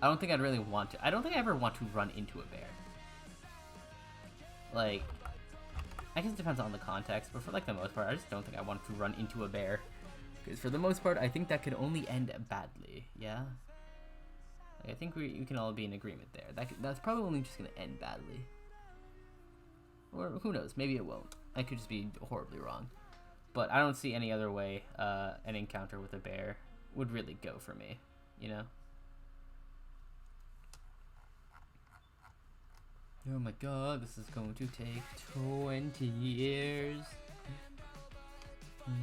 I don't think I'd really want to. I don't think I ever want to run into a bear. Like, I guess it depends on the context, but for like the most part, I just don't think I want to run into a bear. Because for the most part, I think that could only end badly, yeah? Like, I think we can all be in agreement there. That's probably only just going to end badly. Or who knows, maybe it won't. I could just be horribly wrong. But I don't see any other way an encounter with a bear would really go for me, you know? Oh my god, this is going to take 20 years. Well,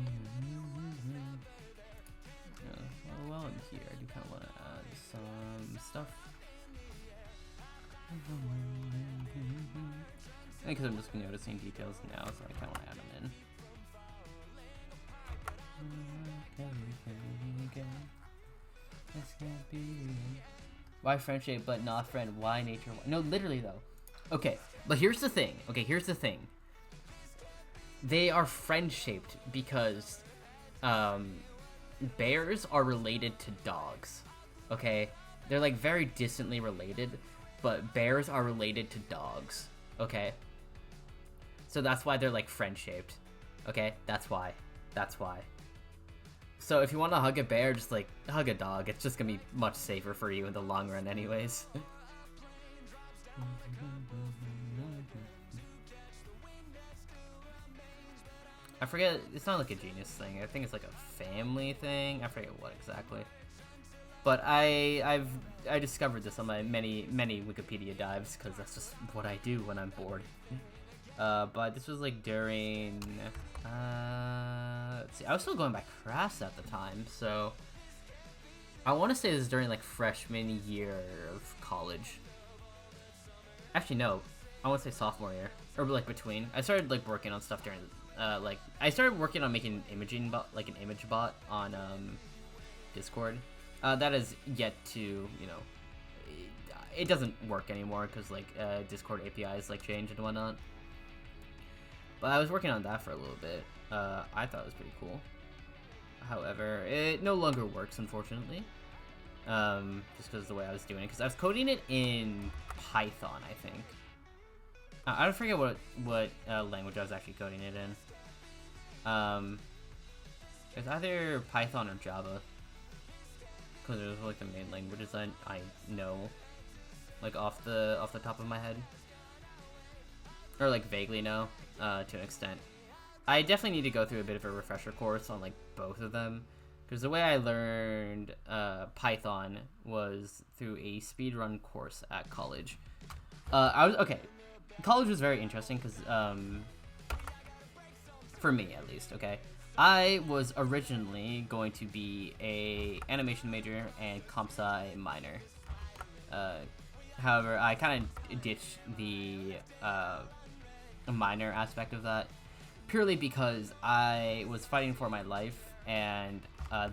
while I'm here, I do kind of want to add some stuff. Because I'm just noticing details now, so I kind of want to add them in. This can't be. Why friendship but not friend? Why nature? No, literally though. Okay, but here's the thing. They are friend-shaped because bears are related to dogs. Okay? They're like very distantly related, but bears are related to dogs. Okay? So that's why they're like friend-shaped. Okay? That's why. So if you want to hug a bear, just like hug a dog. It's just gonna be much safer for you in the long run anyways. I forget, it's not like a genius thing. I think it's like a family thing. I forget what exactly. But I discovered this on my many Wikipedia dives because that's just what I do when I'm bored. But this was like during let's see, I was still going by crafts at the time, so I want to say this is during like freshman year of college. Actually, no, I want to say sophomore year, or like between. I started like working on stuff during like I started working on making an image bot on Discord. That is yet to, you know, it doesn't work anymore because like Discord APIs like change and whatnot. But I was working on that for a little bit. I thought it was pretty cool. However, it no longer works, unfortunately. Just because of the way I was doing it. Because I was coding it in Python, I think. I don't forget what language I was actually coding it in. It's either Python or Java. Because it was like the main languages I know, like off the top of my head, or like vaguely know, to an extent. I definitely need to go through a bit of a refresher course on like both of them, because the way I learned Python was through a speedrun course at college. College was very interesting because for me at least, okay. I was originally going to be a animation major and comp sci minor. However, I kind of ditched the minor aspect of that purely because I was fighting for my life and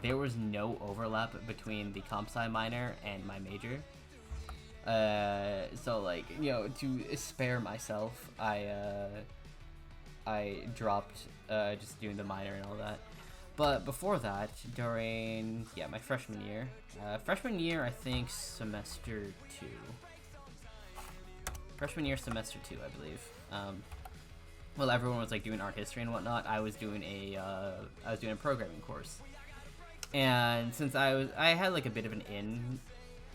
there was no overlap between the comp sci minor and my major. So like, you know, to spare myself, I dropped just doing the minor and all that. But before that, during my freshman year, I think semester 2. Freshman year, semester 2, I believe. Well, everyone was like doing art history and whatnot. I was doing a programming course, and since I had like a bit of an in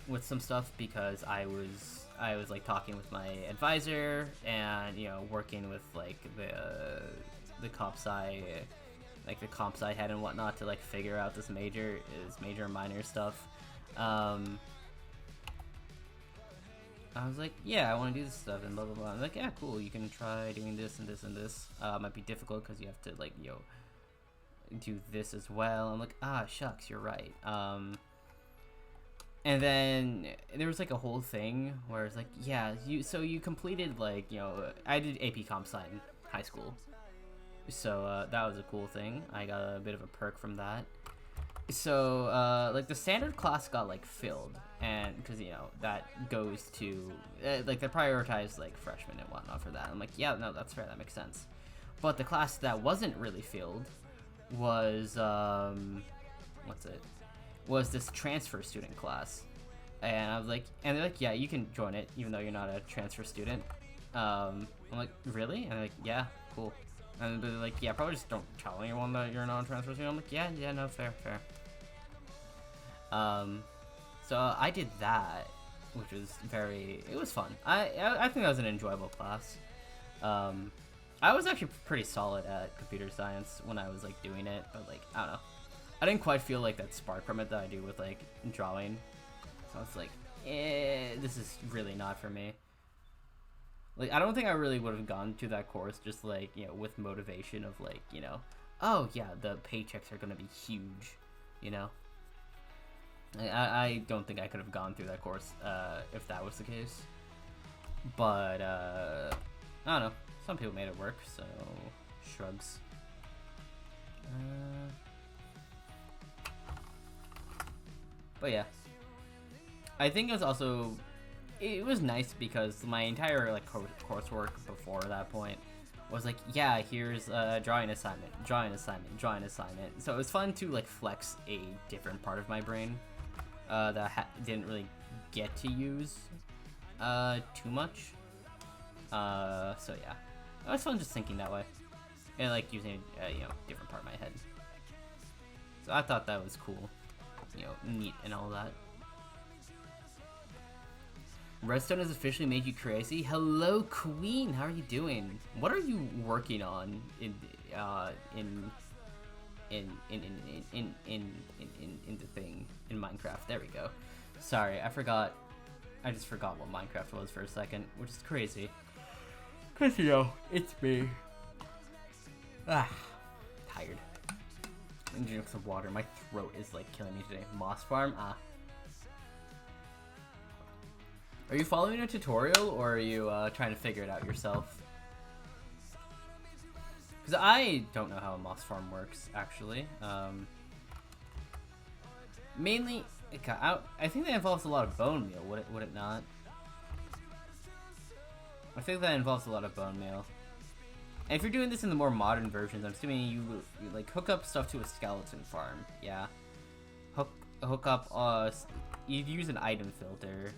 with some stuff because I was like talking with my advisor and, you know, working with like the comp sci, like the comp sci head and whatnot to like figure out this major and minor stuff. I was like, yeah, I want to do this stuff and blah blah blah. I'm like, yeah, cool. You can try doing this and this and this. Might be difficult because you have to like, you know, do this as well. I'm like, shucks, you're right. And then there was like a whole thing where it's like, yeah, you completed like, you know, I did AP Comp Sci in high school, so that was a cool thing. I got a bit of a perk from that. So like the standard class got like filled, and because, you know, that goes to like they prioritize like freshmen and whatnot for that. I'm like, yeah, no, that's fair, that makes sense. But the class that wasn't really filled was was this transfer student class. And I was like, and they're like, yeah, you can join it even though you're not a transfer student. I'm like, really? And they're like, yeah, cool. And they're like, yeah, probably just don't tell anyone that you're not a transfer student. I'm like, yeah, no, fair. So I did that, which was it was fun. I think that was an enjoyable class. I was actually pretty solid at computer science when I was like doing it, but like, I don't know. I didn't quite feel like that spark from it that I do with like drawing. So I was like, this is really not for me. Like, I don't think I really would have gone to that course just, like, you know, with motivation of, like, you know, oh, yeah, the paychecks are going to be huge, you know? I don't think I could have gone through that course if that was the case. But, I don't know. Some people made it work, so shrugs. But yeah. I think it was nice because my entire, like, coursework before that point was like, yeah, here's a drawing assignment. So it was fun to, like, flex a different part of my brain that I didn't really get to use too much. So yeah, it was fun just thinking that way and, like, using you know, different part of my head. So I thought that was cool, you know, neat and all that. Redstone has officially made you crazy. Hello, Queen. How are you doing? What are you working on in the thing in Minecraft? There we go. Sorry, I just forgot what Minecraft was for a second, which is crazy. Cause, you know, it's me. Tired. I need to drink some water. My throat is, like, killing me today. Moss farm? Are you following a tutorial, or are you trying to figure it out yourself? Because I don't know how a moss farm works, actually. Mainly, I think that involves a lot of bone meal, would it not? I think that involves a lot of bone meal. And if you're doing this in the more modern versions, I'm assuming you like, hook up stuff to a skeleton farm, yeah? Hook up, you'd use an item filter,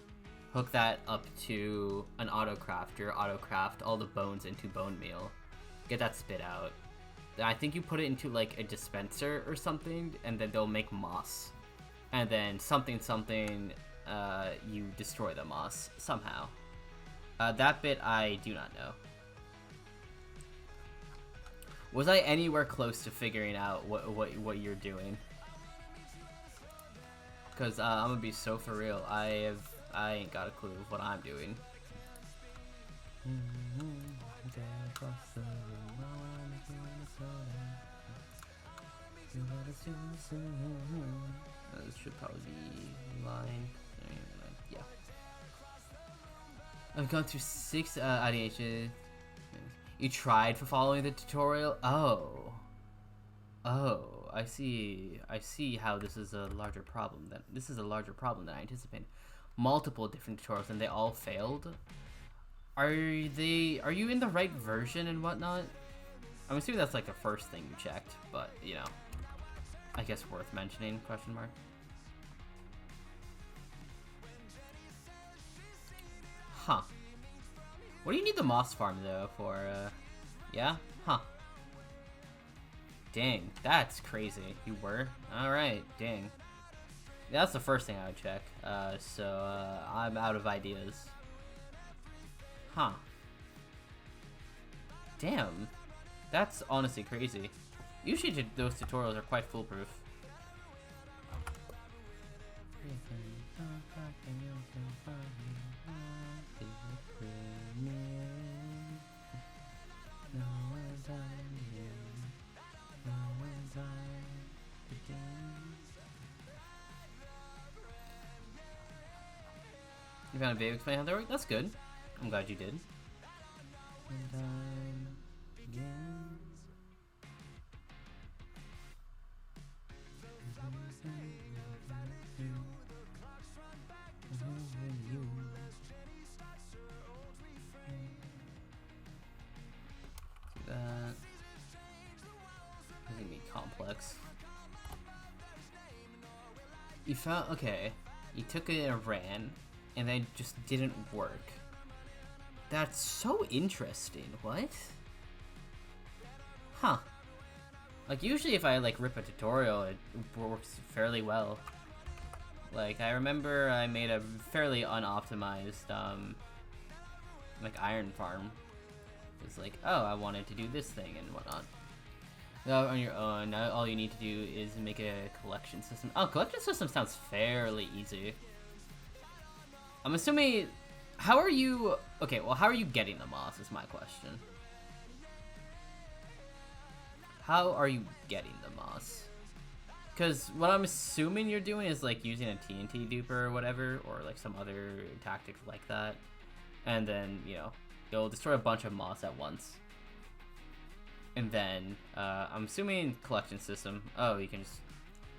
hook that up to an auto-craft all the bones into bone meal, get that spit out. Then I think you put it into, like, a dispenser or something, and then they'll make moss. And then something, you destroy the moss somehow. That bit I do not know. Was I anywhere close to figuring out what you're doing? Because I'm gonna be so for real. I ain't got a clue what I'm doing. This should probably be line. Yeah. I've gone through 6 IDHs. You tried for following the tutorial? Oh, I see how this is a larger problem than I anticipated. Multiple different tutorials and they all failed. Are you in the right version and whatnot? I'm assuming that's, like, the first thing you checked, but, you know, I guess worth mentioning, question mark. Huh. What do you need the moss farm, though, for, yeah? Huh. Dang, that's crazy. You were? Alright, dang. That's the first thing I would check, so, I'm out of ideas. Huh. Damn. That's honestly crazy. Usually those tutorials are quite foolproof. You found a video explaining how they work? That's good. I'm glad you did. Do that. This is gonna be complex. You found, okay. You took it and ran, and then it just didn't work. That's so interesting. What? Huh. Like, usually if I, like, rip a tutorial, it works fairly well. Like, I remember I made a fairly unoptimized, like, iron farm. It's like, oh, I wanted to do this thing and whatnot. Now, on your own, now all you need to do is make a collection system. Oh, collection system sounds fairly easy. I'm assuming How are you... Okay, well, how are you getting the moss is my question. How are you getting the moss? Because what I'm assuming you're doing is, like, using a TNT duper or whatever, or, like, some other tactics like that. And then, you know, you'll destroy a bunch of moss at once. And then, I'm assuming collection system. Oh, you can just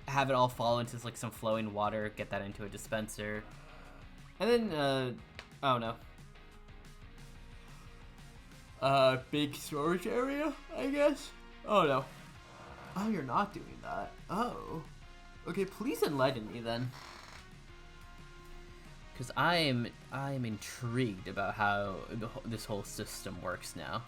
have it all fall into, like, some flowing water, get that into a dispenser. And then, oh no. Big storage area, I guess? Oh no. Oh, you're not doing that. Oh. Okay, please enlighten me then. Because I am intrigued about how this whole system works now.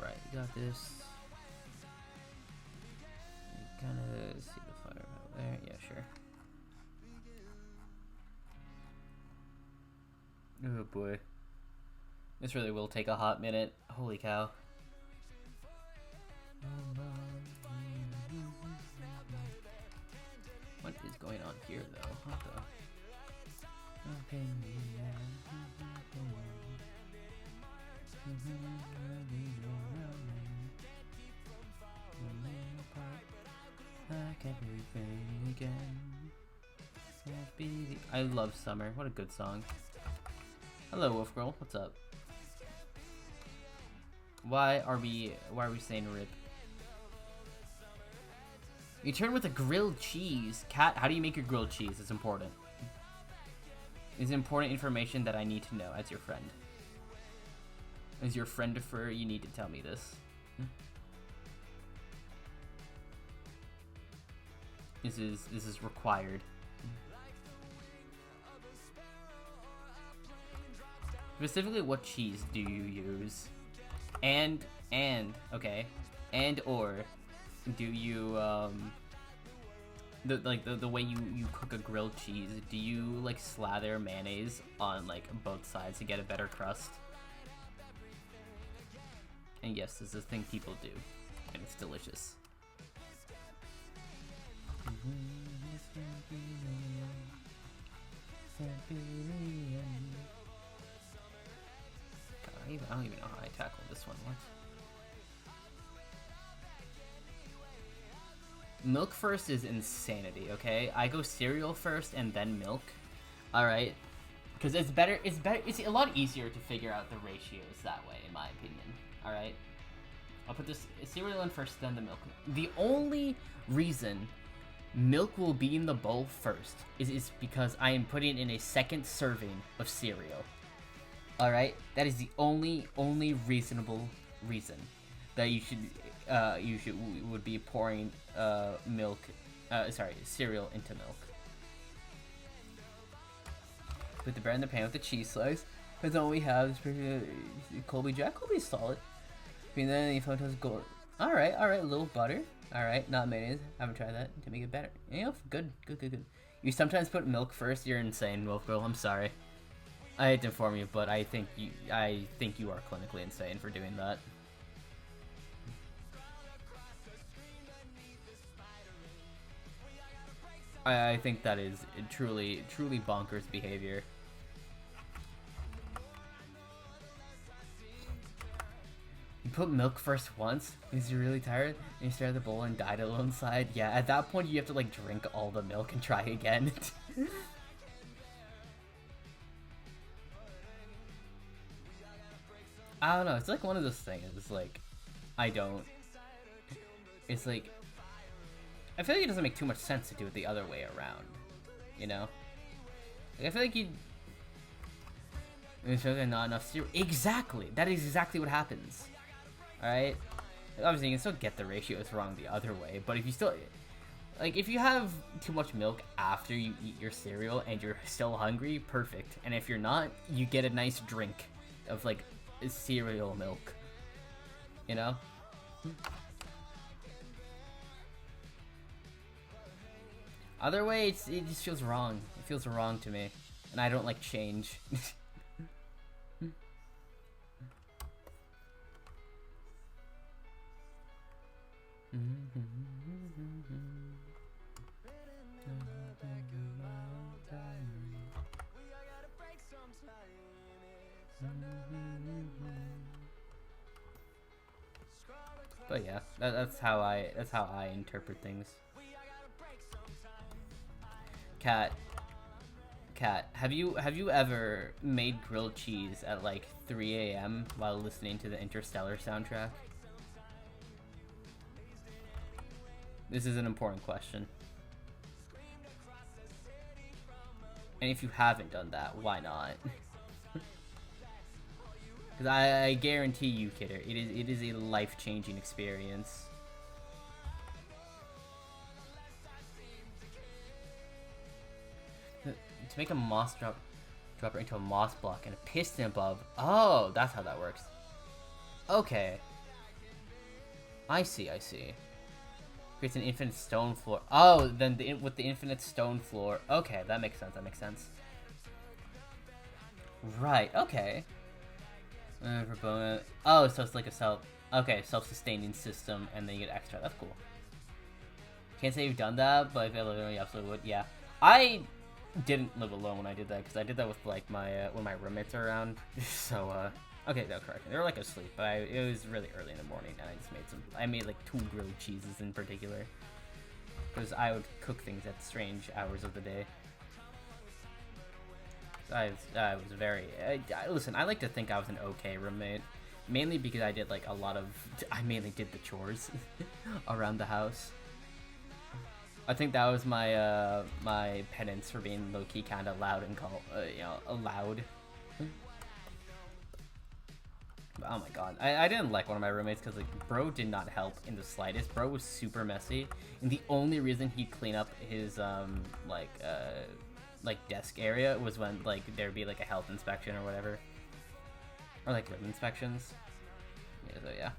Right, got this. Kind of see the fire out there. Yeah, sure. Oh boy. This really will take a hot minute. Holy cow. What is going on here though? What the? I love summer. What a good song. Hello, Wolf Girl. What's up? Why are we saying rip? You turn with a grilled cheese. Cat, how do you make your grilled cheese? It's important. It's important information that I need to know as your friend. As your friend-ifer, you need to tell me this. This is required. Specifically, what cheese do you use? And okay, and or do you the way you cook a grilled cheese? Do you like slather mayonnaise on like both sides to get a better crust? And yes, this is a thing people do, and it's delicious. I don't even know how I tackled this one. What? Milk first is insanity, okay? I go cereal first and then milk. Alright? Because it's better, it's a lot easier to figure out the ratios that way, in my opinion. Alright? I'll put this cereal in first, then the milk. The only reason milk will be in the bowl first is because I am putting in a second serving of cereal. Alright? That is the only reasonable reason that you would be pouring cereal into milk. Put the bread in the pan with the cheese slice. That's all we have. Colby Jack. Colby's solid. And then the photos gold. Alright, a little butter. Alright, not mayonnaise. Haven't tried that to make it better. You know, good. You sometimes put milk first. You're insane, Wolf Girl. I'm sorry. I hate to inform you, but I think you are clinically insane for doing that. I think that is truly bonkers behavior. You put milk first once because you're really tired, and you stare at the bowl and died a little inside. Yeah, at that point you have to like drink all the milk and try again. I don't know. It's like one of those things. It's like It's like I feel like it doesn't make too much sense to do it the other way around. You know? Like, I feel like there's not enough cereal. Exactly! That is exactly what happens. Alright? Obviously, you can still get the ratios wrong the other way, but if you still... Like, if you have too much milk after you eat your cereal and you're still hungry, perfect. And if you're not, you get a nice drink of, like, cereal milk. You know? Other way, it just feels wrong. It feels wrong to me, and I don't like change. But yeah, that's how I interpret things. Cat, have you ever made grilled cheese at like 3 a.m. while listening to the Interstellar soundtrack? This is an important question. And if you haven't done that, why not? Because I guarantee you, kidder, it is a life-changing experience. To make a moss dropper into a moss block and a piston above. Oh, that's how that works. Okay. I see. Creates an infinite stone floor. Oh, then with the infinite stone floor. Okay, that makes sense. Right, okay. Oh, so it's like a self-sustaining system, and then you get extra. That's cool. Can't say you've done that, but if I live alone, you absolutely would. Yeah, I didn't live alone when I did that, because I did that with like my when my roommates are around. So okay, no, correct. They were like asleep, but it was really early in the morning, and I just made some. I made like 2 grilled cheeses in particular, because I would cook things at strange hours of the day. I was very... listen, I like to think I was an okay roommate. Mainly because I did, like, a lot of... I mainly did the chores around the house. I think that was my, my penance for being low-key kind of loud and loud. But, oh my god. I didn't like one of my roommates because, like, bro did not help in the slightest. Bro was super messy. And the only reason he'd clean up his, like desk area was when like there'd be like a health inspection or whatever, or like room inspections. Yeah, so yeah.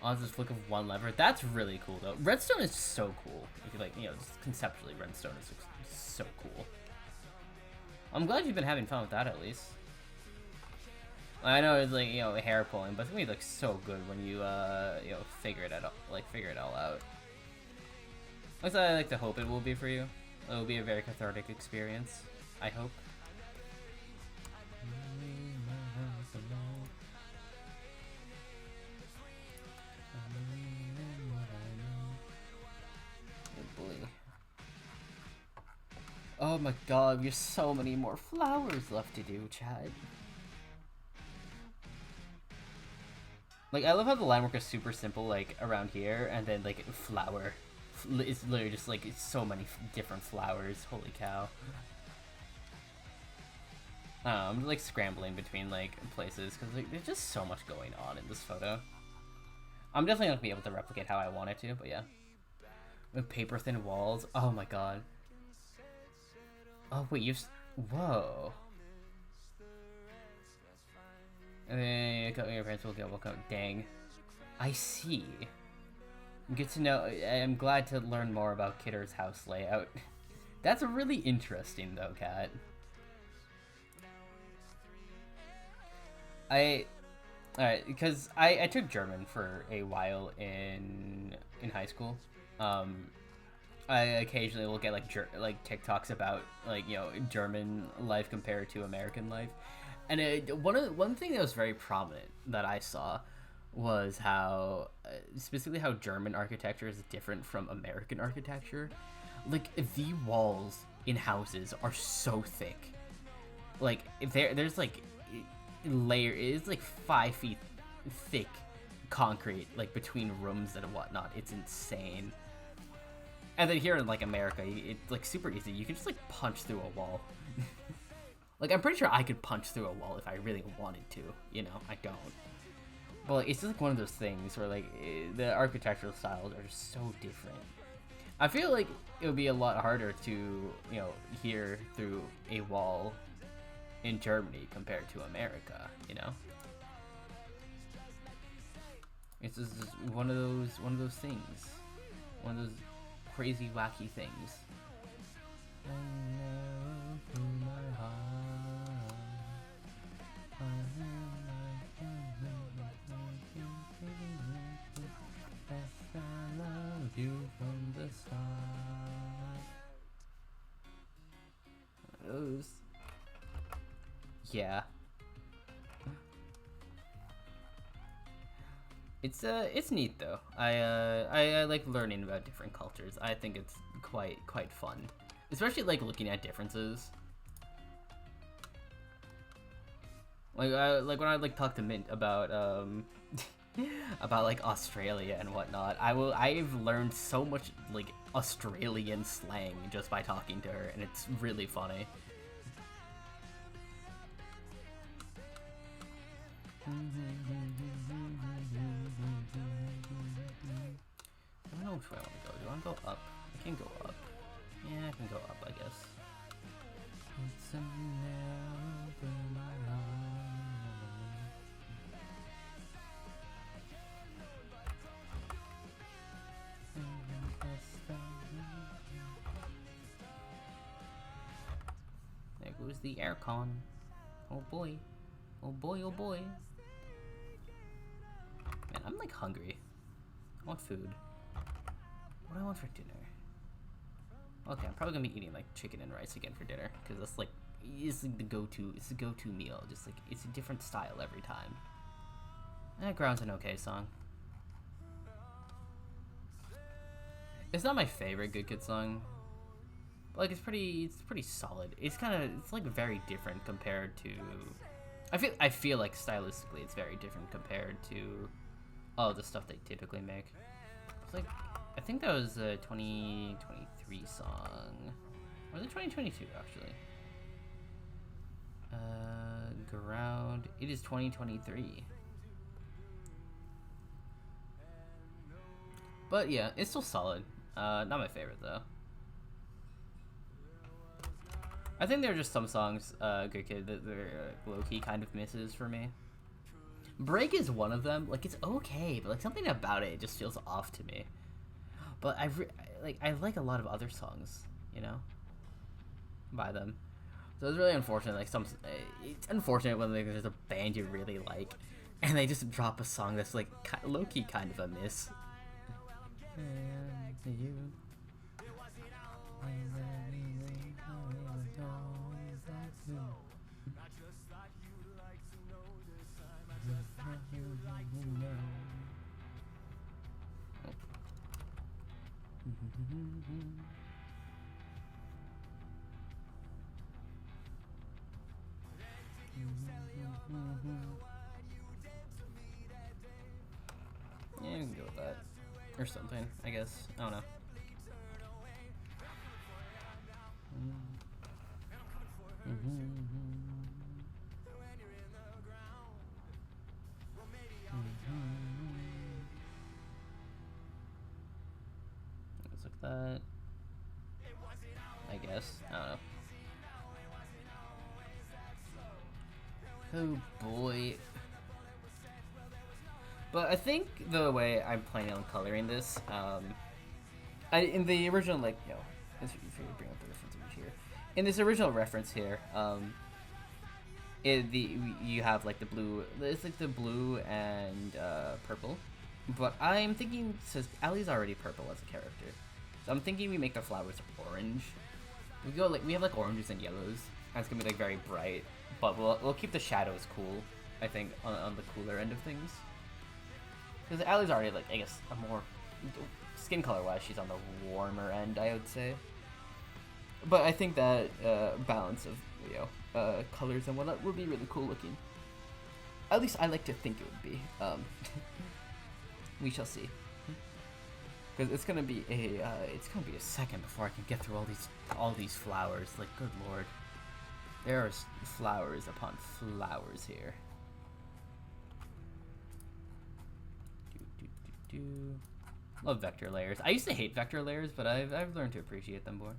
On this flick of one lever, that's really cool though. Redstone is so cool. If you like, just conceptually, redstone is so cool. I'm glad you've been having fun with that at least. I know it's like, hair pulling, but it's gonna be like so good when you figure it all out. At least I like to hope it will be for you. It will be a very cathartic experience, I hope. Oh boy. Oh my god, there's so many more flowers left to do, Chad. Like, I love how the line work is super simple, like, around here, and then, like, flower. It's literally just, like, so many different flowers. Holy cow. I don't know, I'm, like, scrambling between, like, places, because, like, there's just so much going on in this photo. I'm definitely not going to be able to replicate how I want it to, but yeah. With paper-thin walls. Oh my god. Oh, wait, whoa. And then your parents will get welcome. Dang. I see. Good to know. I'm glad to learn more about Kidder's house layout. That's really interesting, though, Kat. Alright, because I took German for a while in high school. I occasionally will get like TikToks about like German life compared to American life. And one thing that was very prominent that I saw was how, specifically how German architecture is different from American architecture. Like, the walls in houses are so thick. Like, there's like, it's like 5 feet thick concrete, like, between rooms and whatnot. It's insane. And then here in, like, America, it's, like, super easy. You can just, like, punch through a wall. Like, I'm pretty sure I could punch through a wall if I really wanted to, I don't. But, like, it's just, like, one of those things where, like, the architectural styles are just so different. I feel like it would be a lot harder to, hear through a wall in Germany compared to America, It's just one of those things, one of those crazy wacky things. You from the start. Those. Yeah. It's neat though. I like learning about different cultures. I think it's quite fun, especially like looking at differences. Like when I like talk to Mint about about like Australia and whatnot. I've learned so much like Australian slang just by talking to her, and it's really funny. I don't know which way I want to go. Do I want to go up? I can go up. Yeah, I can go up, I guess. It's a never my There goes the aircon. Oh boy. Oh boy, oh boy. Man, I'm like hungry. I want food. What do I want for dinner? Okay, I'm probably gonna be eating like chicken and rice again for dinner, because that's like, it's like the go-to meal. Just like, it's a different style every time. That Ground's an okay song. It's not my favorite Good Kid song. But like, it's pretty solid. It's like very different compared to, I feel like stylistically it's very different compared to all the stuff they typically make. It's like, I think that was a 2023 song. Or was it 2022 actually? Ground. It is 2023. But yeah, it's still solid. Not my favorite though. I think there are just some songs, Good Kid, that they're low-key kind of misses for me. Break is one of them. Like, it's okay, but like something about it just feels off to me. But I like a lot of other songs, you know, by them. So it's really unfortunate. Like it's unfortunate when like, there's a band you really like, and they just drop a song that's like low-key kind of a miss. Yeah, you can go with that. Or something, I guess. I don't know. Looks like that. I guess. I don't know. Oh boy. But I think the way I'm planning on coloring this, in the original, like, you know, if you bring up the reference image here, in this original reference here, you have like the blue, it's like the blue and purple, but I'm thinking, since Allie's already purple as a character, so I'm thinking we make the flowers orange. We have like oranges and yellows, and it's gonna be like very bright, but we'll keep the shadows cool, I think, on the cooler end of things. Because Allie's already, like, I guess, a more, skin color-wise, she's on the warmer end, I would say. But I think that balance of, you know, colors and whatnot would be really cool looking. At least I like to think it would be. We shall see. Because it's gonna be a second before I can get through all these flowers. Like, good lord, there are flowers upon flowers here. Love vector layers. I used to hate vector layers, but I've learned to appreciate them more.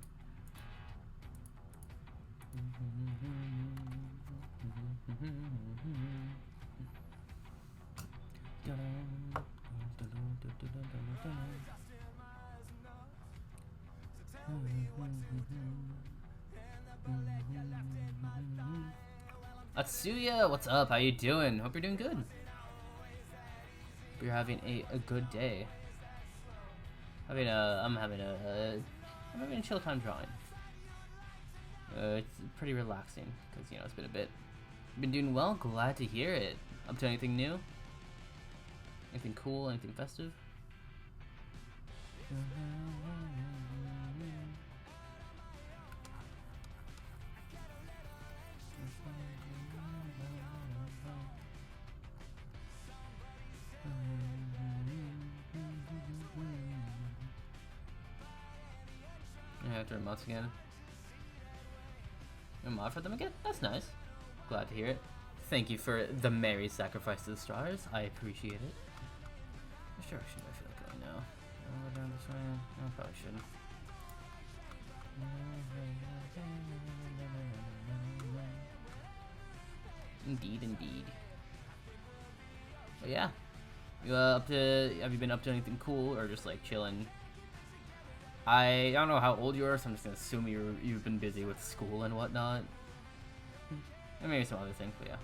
Atsuya, what's up? How you doing? Hope you're doing good. Hope you're having a good day. I'm having a chill time drawing. It's pretty relaxing because it's been doing well. Glad to hear it. Up to anything new? Anything cool? Anything festive? After months again. A mod for them again? That's nice. Glad to hear it. Thank you for the merry sacrifice to the stars. I appreciate it. Which direction do I feel like going now? Go down this way? I probably shouldn't. Indeed, indeed. But yeah. Have you been up to anything cool or just like chilling? I don't know how old you are, so I'm just gonna assume you've been busy with school and whatnot. And maybe some other things, but yeah.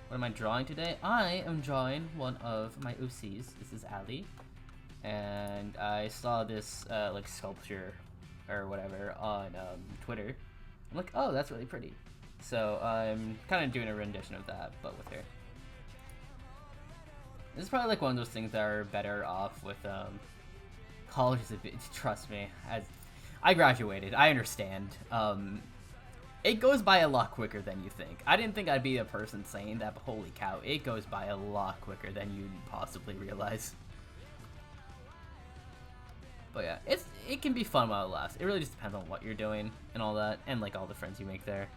What am I drawing today? I am drawing one of my OCs. This is Ali. And I saw this like sculpture or whatever on Twitter. I'm like, oh, that's really pretty. So I'm kind of doing a rendition of that, but with her. This is probably like one of those things that are better off with college is a bit, trust me, as I graduated, I understand. It goes by a lot quicker than you think. I didn't think I'd be a person saying that, but holy cow, it goes by a lot quicker than you'd possibly realize. But yeah, it can be fun while it lasts. It really just depends on what you're doing and all that, and like all the friends you make there.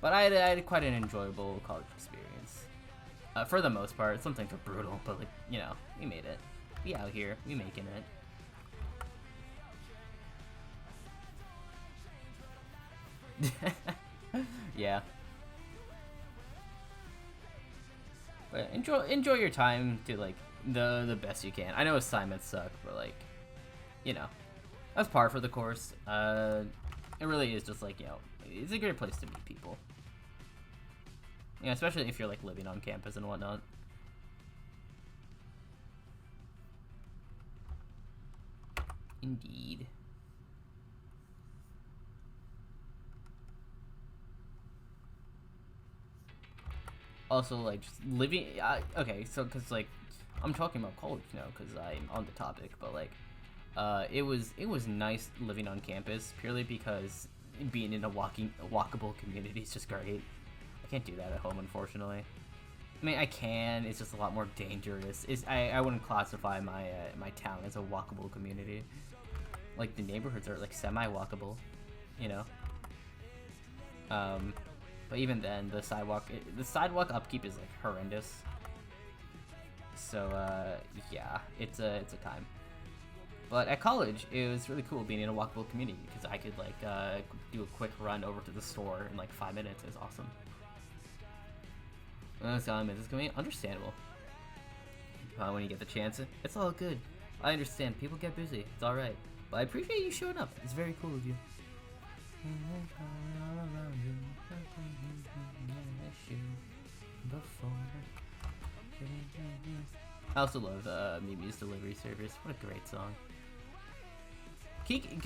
But I had quite an enjoyable college experience. For the most part, some things were brutal, but like, we made it. We out here, we making it. Yeah. But enjoy your time to like the best you can. I know assignments suck, but like, that's par for the course. It really is just like, it's a great place to meet people. Yeah, especially if you're like living on campus and whatnot. Indeed. Also, like, just living... okay, so, because, like, I'm talking about college now, because I'm on the topic, but, like, it was nice living on campus, purely because being in a walkable community is just great. I can't do that at home, unfortunately. I mean, I can, it's just a lot more dangerous. I wouldn't classify my my town as a walkable community. Like, the neighborhoods are, like, semi-walkable, But even then, the sidewalk upkeep is, like, horrendous. So, yeah, it's a time. But at college, it was really cool being in a walkable community, because I could, like, do a quick run over to the store in, like, 5 minutes. It was awesome. It's going to be understandable. When you get the chance, it's all good. I understand. People get busy. It's alright. But I appreciate you showing up. It's very cool of you. I also love Mimi's Delivery Service. What a great song.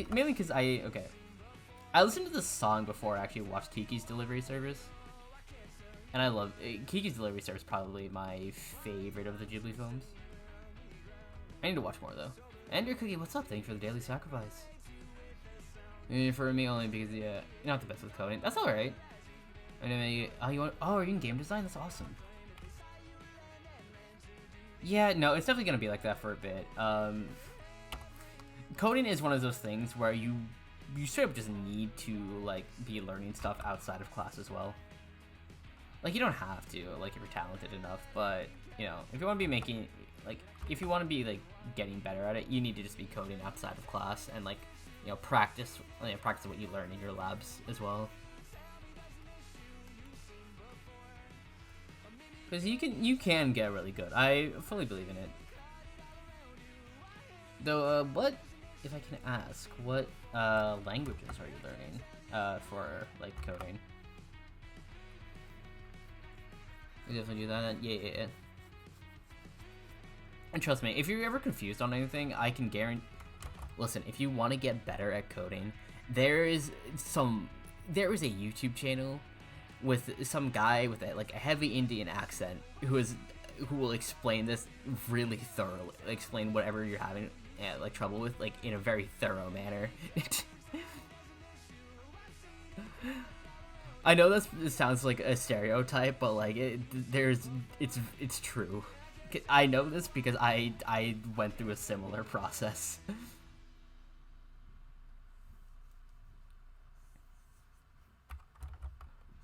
Mainly because I listened to this song before I actually watched Kiki's Delivery Service. And I love Kiki's Delivery Service, probably my favorite of the Ghibli films. I need to watch more though. And your Cookie, what's up? Thanks for the daily sacrifice. For me only because you're not the best with coding. That's all right. And then are you in game design? That's awesome. Yeah, no, it's definitely gonna be like that for a bit. Coding is one of those things where you straight up just need to like be learning stuff outside of class as well. Like, you don't have to, like, if you're talented enough, but, if you want to be making, like, if you want to be, like, getting better at it, you need to just be coding outside of class and, like, practice what you learn in your labs as well. Because you can get really good. I fully believe in it. Though, what if I can ask, what languages are you learning for like coding? We definitely do that. Yeah. And trust me, if you're ever confused on anything, I can guarantee. Listen, if you want to get better at coding, there is a YouTube channel with some guy with a heavy Indian accent who will explain this really thoroughly, explain whatever you're having trouble with in a very thorough manner. I know this sounds like a stereotype, but it's true. I know this because I went through a similar process.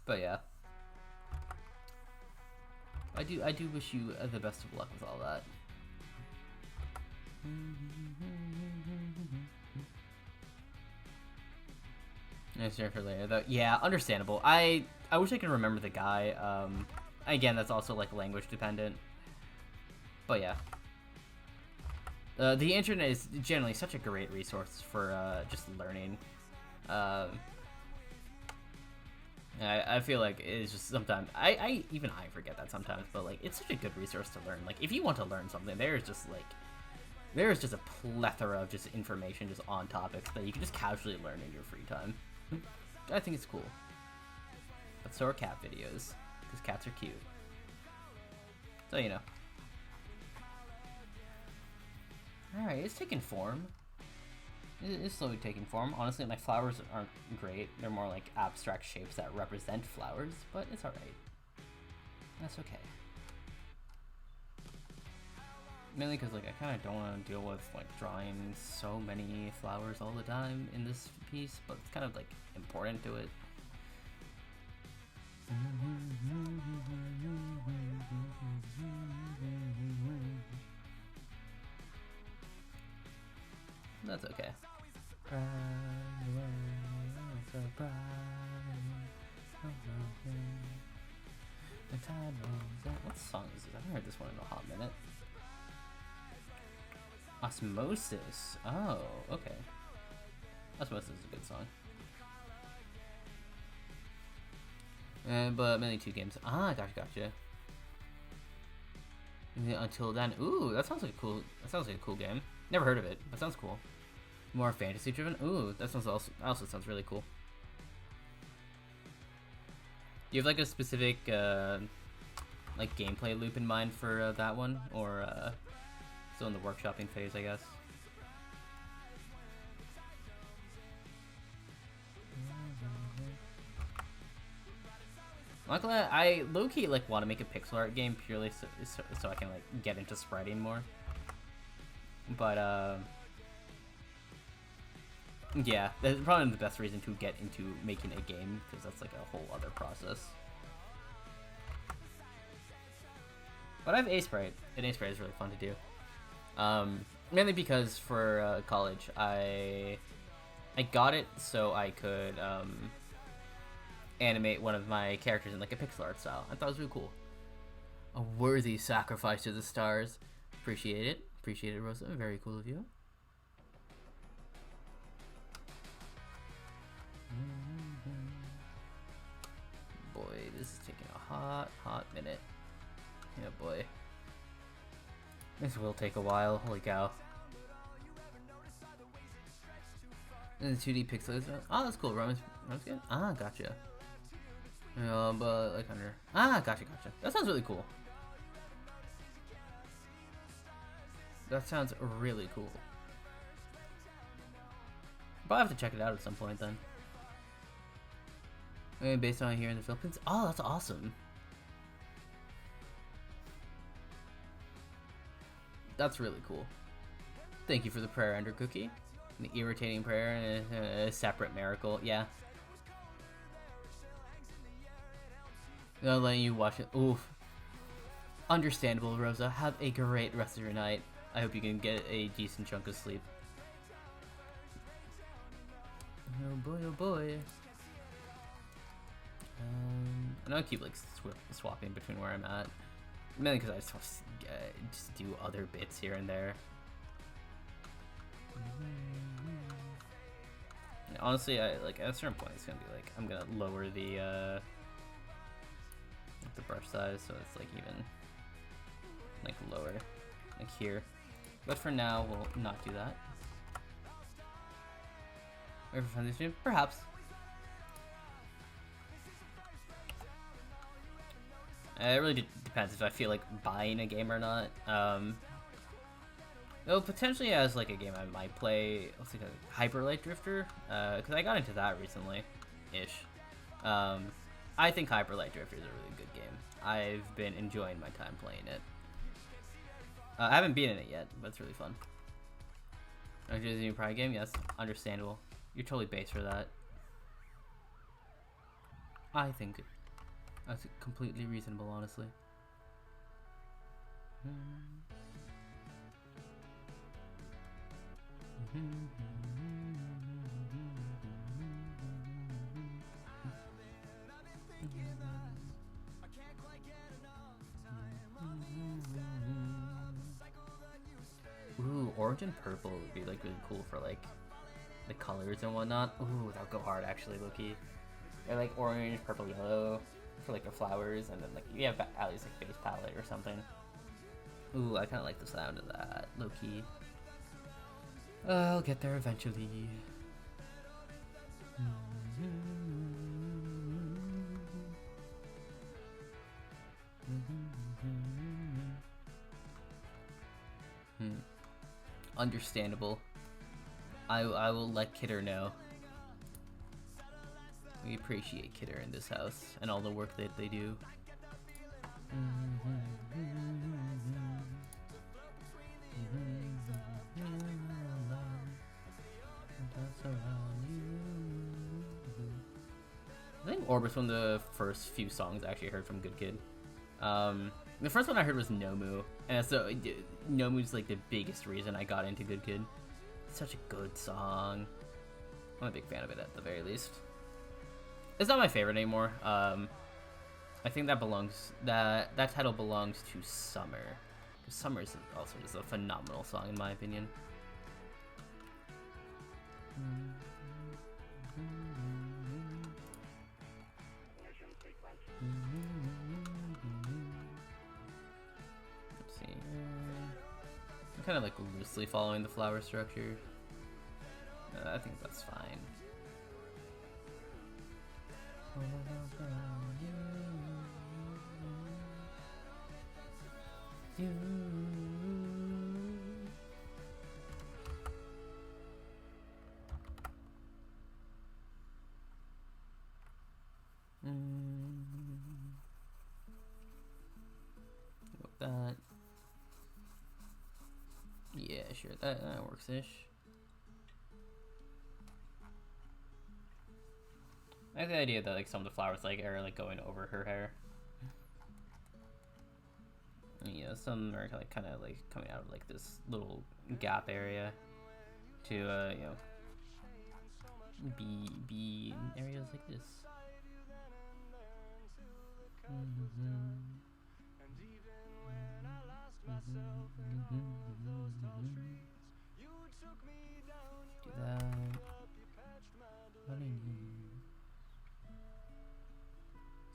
But yeah, I do wish you the best of luck with all that. Nice for later though. Yeah, understandable. I wish I could remember the guy. Again, that's also language dependent. But yeah, the internet is generally such a great resource for just learning. I feel like it's just sometimes I forget that sometimes, but it's such a good resource to learn. If you want to learn something, there's just a plethora of just information just on topics that you can just casually learn in your free time. I think it's cool. But so are cat videos, because cats are cute. So you know. Alright, it's taking form. It's slowly taking form. Honestly, my flowers aren't great. They're more like abstract shapes that represent flowers, but it's alright. That's okay. Mainly because I kind of don't want to deal with drawing so many flowers all the time in this piece, but it's kind of important to it. That's okay. What song is this? I haven't heard this one in a hot minute. Osmosis. Oh, okay. Osmosis is a good song. But mainly 2 games. Ah, gotcha. Until then, ooh, that sounds like a cool game. Never heard of it. That sounds cool. More fantasy driven. Ooh, that also sounds really cool. Do you have a specific gameplay loop in mind for that one, or still in the workshopping phase, I guess? Luckily, I low-key want to make a pixel art game purely so I can get into spriting more. But yeah, that's probably the best reason to get into making a game, because that's a whole other process. But I have A-Sprite, and A-Sprite is really fun to do. Mainly because for college, I got it so I could animate one of my characters in a pixel art style. I thought it was really cool. A worthy sacrifice to the stars. Appreciate it, Rosa. Very cool of you. Boy, this is taking a hot minute. Yeah, boy. This will take a while. Holy cow. And the 2D pixels. Oh, that's cool. Roman's good? Ah, gotcha. But under. Ah, gotcha. That sounds really cool. That sounds really cool. But I have to check it out at some point then. And based on here in the Philippines. Oh, that's awesome. That's really cool. Thank you for the prayer, Ender Cookie. An irritating prayer and a separate miracle. Yeah. I'll let you watch it. Oof. Understandable, Rosa. Have a great rest of your night. I hope you can get a decent chunk of sleep. Oh boy, oh boy. And I'll keep swapping between where I'm at. Mainly because I just want to just do other bits here and there. honestly, I like at a certain point it's gonna be like I'm gonna lower the brush size so it's like even like lower, like here. But for now, we'll not do that. Or for foundation, perhaps. It really depends if I feel like buying a game or not. Though potentially as like a game I might play, what's it called? Hyper Light Drifter, because I got into that recently, ish. I think Hyper Light Drifter is a really good game. I've been enjoying my time playing it. I haven't beaten it yet, but it's really fun. Oh, is a new Pride game? Yes, understandable. You're totally based for that. I think that's completely reasonable, honestly. Ooh, orange and purple would be like really cool for like the colors and whatnot. Ooh, that would go hard actually, low-key. Or like orange, purple, yellow for like the flowers, and then like you have at least like base palette or something. Ooh, I kind of like the sound of that, low-key. I'll get there eventually. Understandable. I will let Kidder know. We appreciate Kidder in this house and all the work that they do. I think Orbis one of the first few songs I actually heard from Good Kid. The first one I heard was Nomu, and so Nomu's like the biggest reason I got into Good Kid. It's such a good song. I'm a big fan of it at the very least. It's not my favorite anymore. I think that title belongs to Summer. Summer is also just a phenomenal song in my opinion. Let's see. I'm kind of like loosely following the flower structure. I think that's fine. With that. Yeah, sure, that works-ish. I like the idea that like some of the flowers like are like going over her hair. You know, some are like kind of like coming out of like this little gap area to you know, be in areas like this. Do that.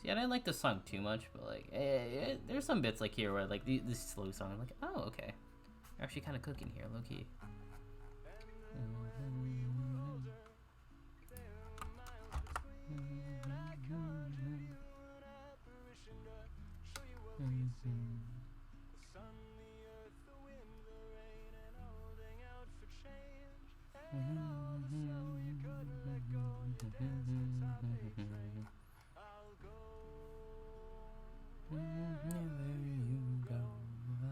See, I didn't like the song too much, but like, there's some bits like here where like this slow song, I'm like, oh, okay, you're actually kind of cooking here, low key. Wherever you go,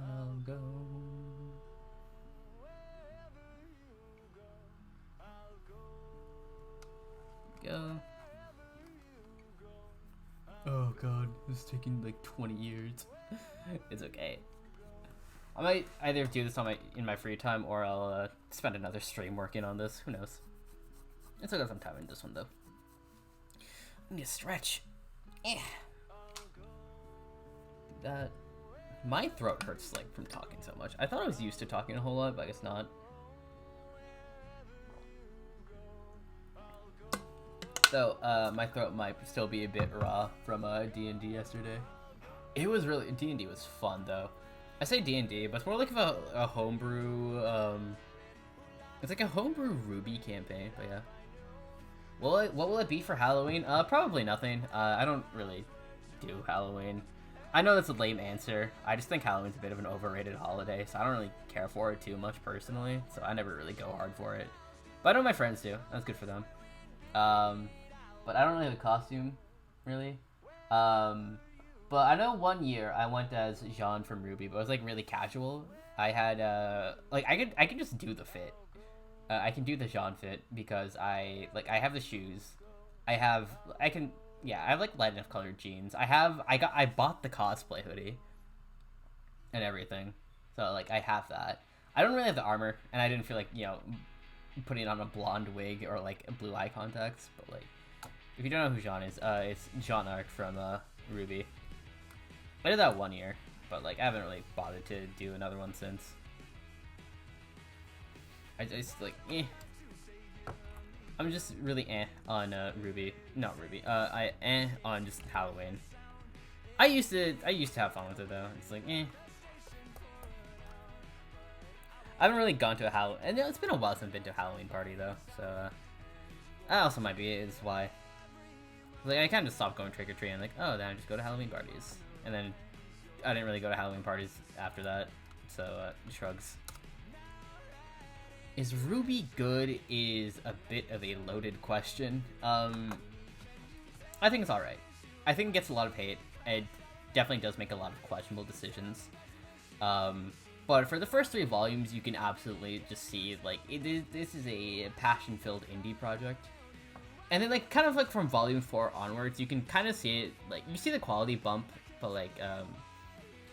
I'll go. Go. Oh god, this is taking like 20 years. It's okay. I might either do this on in my free time, or I'll spend another stream working on this. Who knows? It's still got some time in this one though. I need to stretch. Yeah. That my throat hurts like from talking so much. I thought I was used to talking a whole lot, but I guess not. So, my throat might still be a bit raw from D&D yesterday. It was really... D&D was fun, though. I say D&D, but it's more like a homebrew... It's like a homebrew Ruby campaign, but yeah. What will it be for Halloween? Probably nothing. I don't really do Halloween. I know that's a lame answer. I just think Halloween's a bit of an overrated holiday, so I don't really care for it too much personally, so I never really go hard for it. But I know my friends do. That's good for them. But I don't really have a costume, really. But I know one year I went as Jean from Ruby, but it was like really casual. I had like I could just do the fit. I can do the Jean fit because I have the shoes. I have like light enough colored jeans. I bought the cosplay hoodie and everything. So like I have that. I don't really have the armor, and I didn't feel like, putting on a blonde wig or like blue eye contacts, but like if you don't know who Jean is, it's Jean Arc from Ruby. I did that one year, but like I haven't really bothered to do another one since. I just like I'm just really on Ruby. Not Ruby. I on just Halloween. I used to have fun with it though. It's like I haven't really gone to a Halloween, and it's been a while since I've been to a Halloween party though. So that also might be is why. Like I kind of stopped going trick or treating. Like, oh, then I just go to Halloween parties, and then I didn't really go to Halloween parties after that. So shrugs. Is Ruby good is a bit of a loaded question. I think it's alright. I think it gets a lot of hate. It definitely does make a lot of questionable decisions. But for the first 3 volumes, you can absolutely just see, like, this is a passion-filled indie project. And then, like, kind of like from volume 4 onwards, you can kind of see it, like, you see the quality bump, but, like,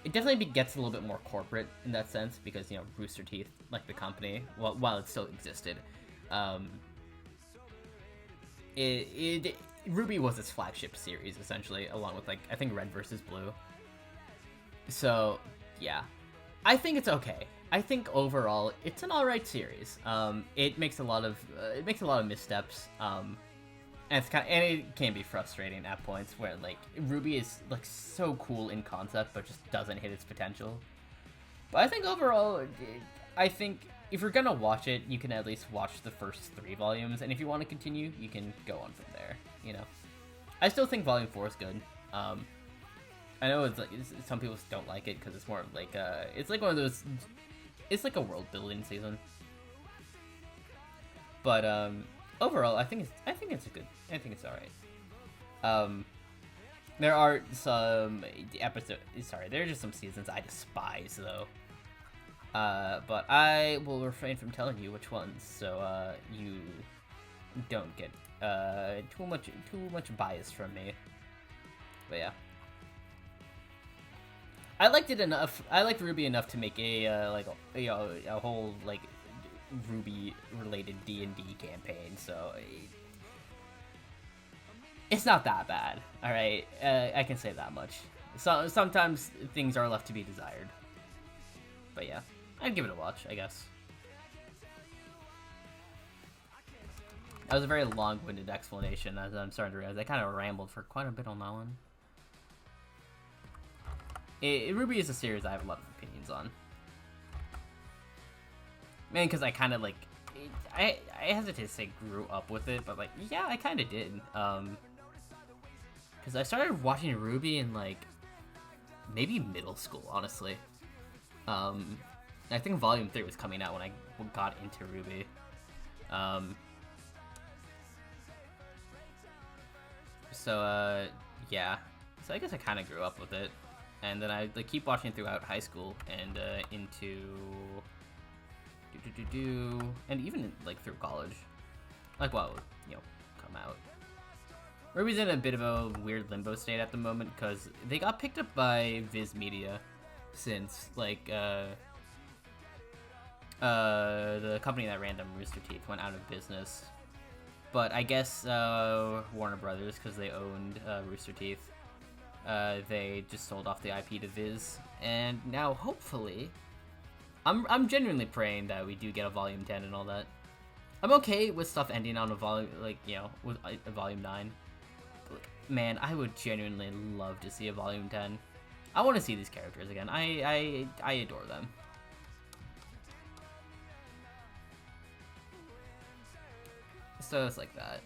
it definitely gets a little bit more corporate in that sense, because, Rooster Teeth, like the company, while it still existed, Ruby was its flagship series, essentially, along with, like, I think Red vs. Blue. So, yeah. I think it's okay. I think overall, it's an alright series. It makes a lot of missteps, and it can be frustrating at points where, like, Ruby is, like, so cool in concept, but just doesn't hit its potential. But I think overall, I think if you're gonna watch it, you can at least watch the first 3 volumes, and if you want to continue, you can go on from there, I still think Volume 4 is good. I know some people don't like it because it's more of like, it's like one of those, it's like a world-building season. But, overall, I think it's alright. There are some there are just some seasons I despise, though. But I will refrain from telling you which ones, so, you don't get, too much bias from me. But yeah. I liked it enough. I liked Ruby enough to make a a whole like Ruby related D&D campaign. So it's not that bad. All right, I can say that much. So sometimes things are left to be desired. But yeah, I'd give it a watch, I guess. That was a very long-winded explanation, as I'm starting to realize. I kind of rambled for quite a bit on that one. Ruby is a series I have a lot of opinions on. Man, because I kind of, like... I hesitate to say grew up with it, but, like, yeah, I kind of did. Because I started watching Ruby in, like, maybe middle school, honestly. I think Volume 3 was coming out when I got into Ruby. Yeah. So I guess I kind of grew up with it. And then I keep watching throughout high school and into and even like through college, like while come out. Ruby's in a bit of a weird limbo state at the moment because they got picked up by Viz Media since like the company that ran them, Rooster Teeth, went out of business. But I guess Warner Brothers, because they owned Rooster Teeth. They just sold off the IP to Viz, and now hopefully, I'm genuinely praying that we do get a Volume 10 and all that. I'm okay with stuff ending on a volume, like, you know, with a volume 9. But, like, man, I would genuinely love to see a volume 10. I want to see these characters again. I adore them. So it's like that.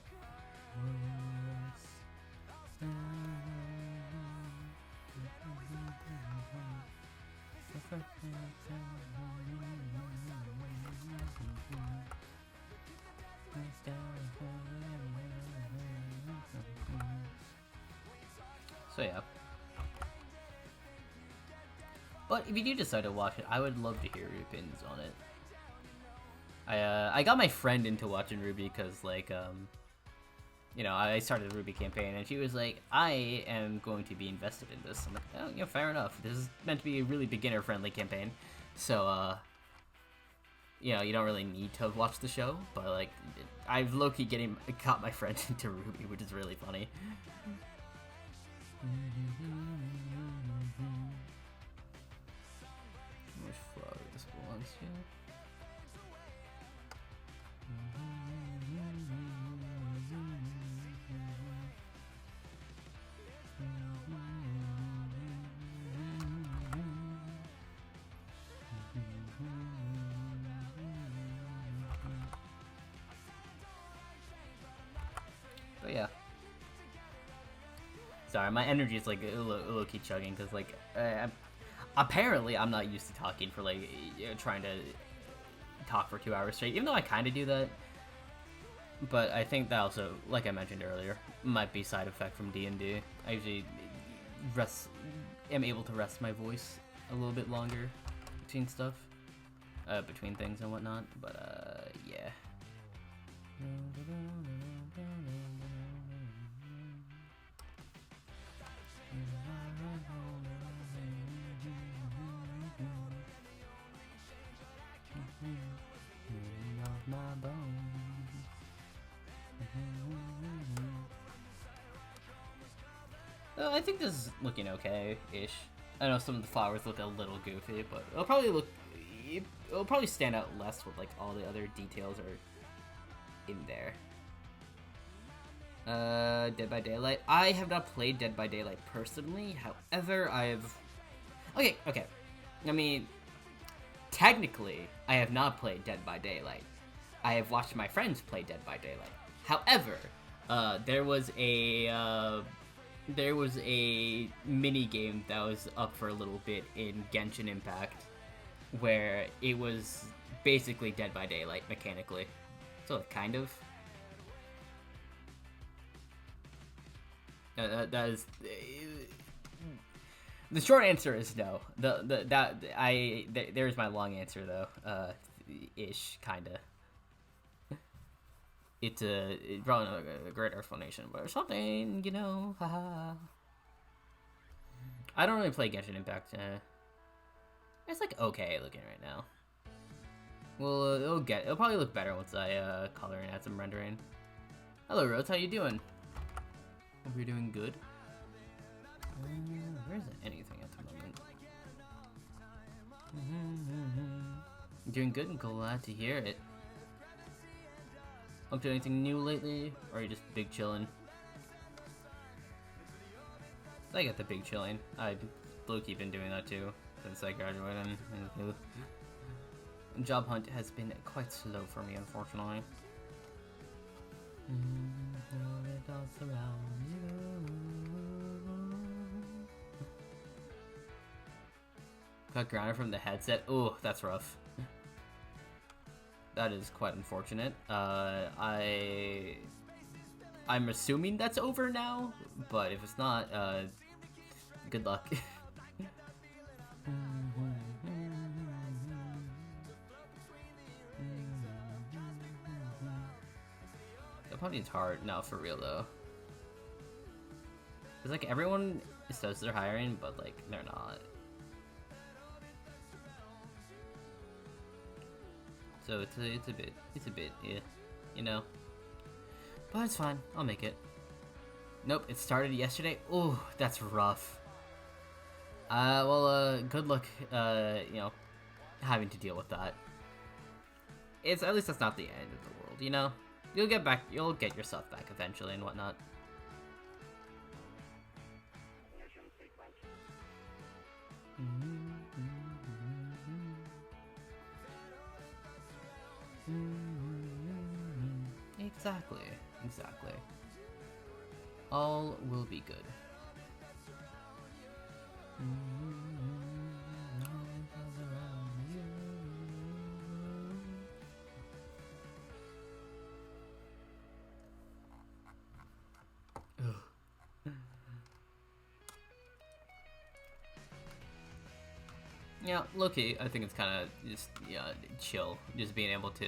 So yeah. But if you do decide to watch it, I would love to hear your opinions on it. I got my friend into watching RWBY because, like, you know, I started the RWBY campaign, and she was like, I am going to be invested in this. I'm like, oh, you know, fair enough. This is meant to be a really beginner-friendly campaign. So, you know, you don't really need to watch the show, but, like, I've low-key got my friend into RWBY, which is really funny. Which flower this belongs to? But yeah. Sorry, my energy is like a low-key chugging because, like, apparently I'm not used to talking for, like, trying to talk for 2 hours straight, even though I kind of do that. But I think that also, like I mentioned earlier, might be side effect from D&D. I usually am able to rest my voice a little bit longer between stuff, between things and whatnot. But yeah. I think this is looking okay-ish. I know some of the flowers look a little goofy, but it'll probably stand out less with, like, all the other details are in there. Dead by Daylight. I have not played Dead by Daylight personally. However, Okay. I mean, technically, I have not played Dead by Daylight. I have watched my friends play Dead by Daylight. However, there was a mini game that was up for a little bit in Genshin Impact, where it was basically Dead by Daylight mechanically. So kind of. That is. The short answer is no. There's my long answer though. Ish, kinda. It's probably not a great explanation, but something, you know. Haha. I don't really play Genshin Impact. It's like okay looking right now. Well, it'll probably look better once I color and add some rendering. Hello, Rhodes. How you doing? Hope you're doing good. There isn't anything at the moment. Doing good and glad to hear it. Up to anything new lately, or are you just big chillin'? I got the big chilling. I've low-key been doing that too since I graduated. Job hunt has been quite slow for me, unfortunately. Got grounded from the headset. Oh, that's rough. That is quite unfortunate. I'm assuming that's over now, but if it's not, good luck. That probably is hard. No, for real though. It's like everyone says they're hiring, but like they're not. So it's a bit, yeah, you know. But it's fine. I'll make it. Nope, it started yesterday. Oh, that's rough. Well, good luck, you know, having to deal with that. it's at least that's not the end of the world, you know? You'll get your stuff back eventually and whatnot. Exactly. All will be good. Yeah, low-key, I think it's kind of just, yeah, chill, just being able to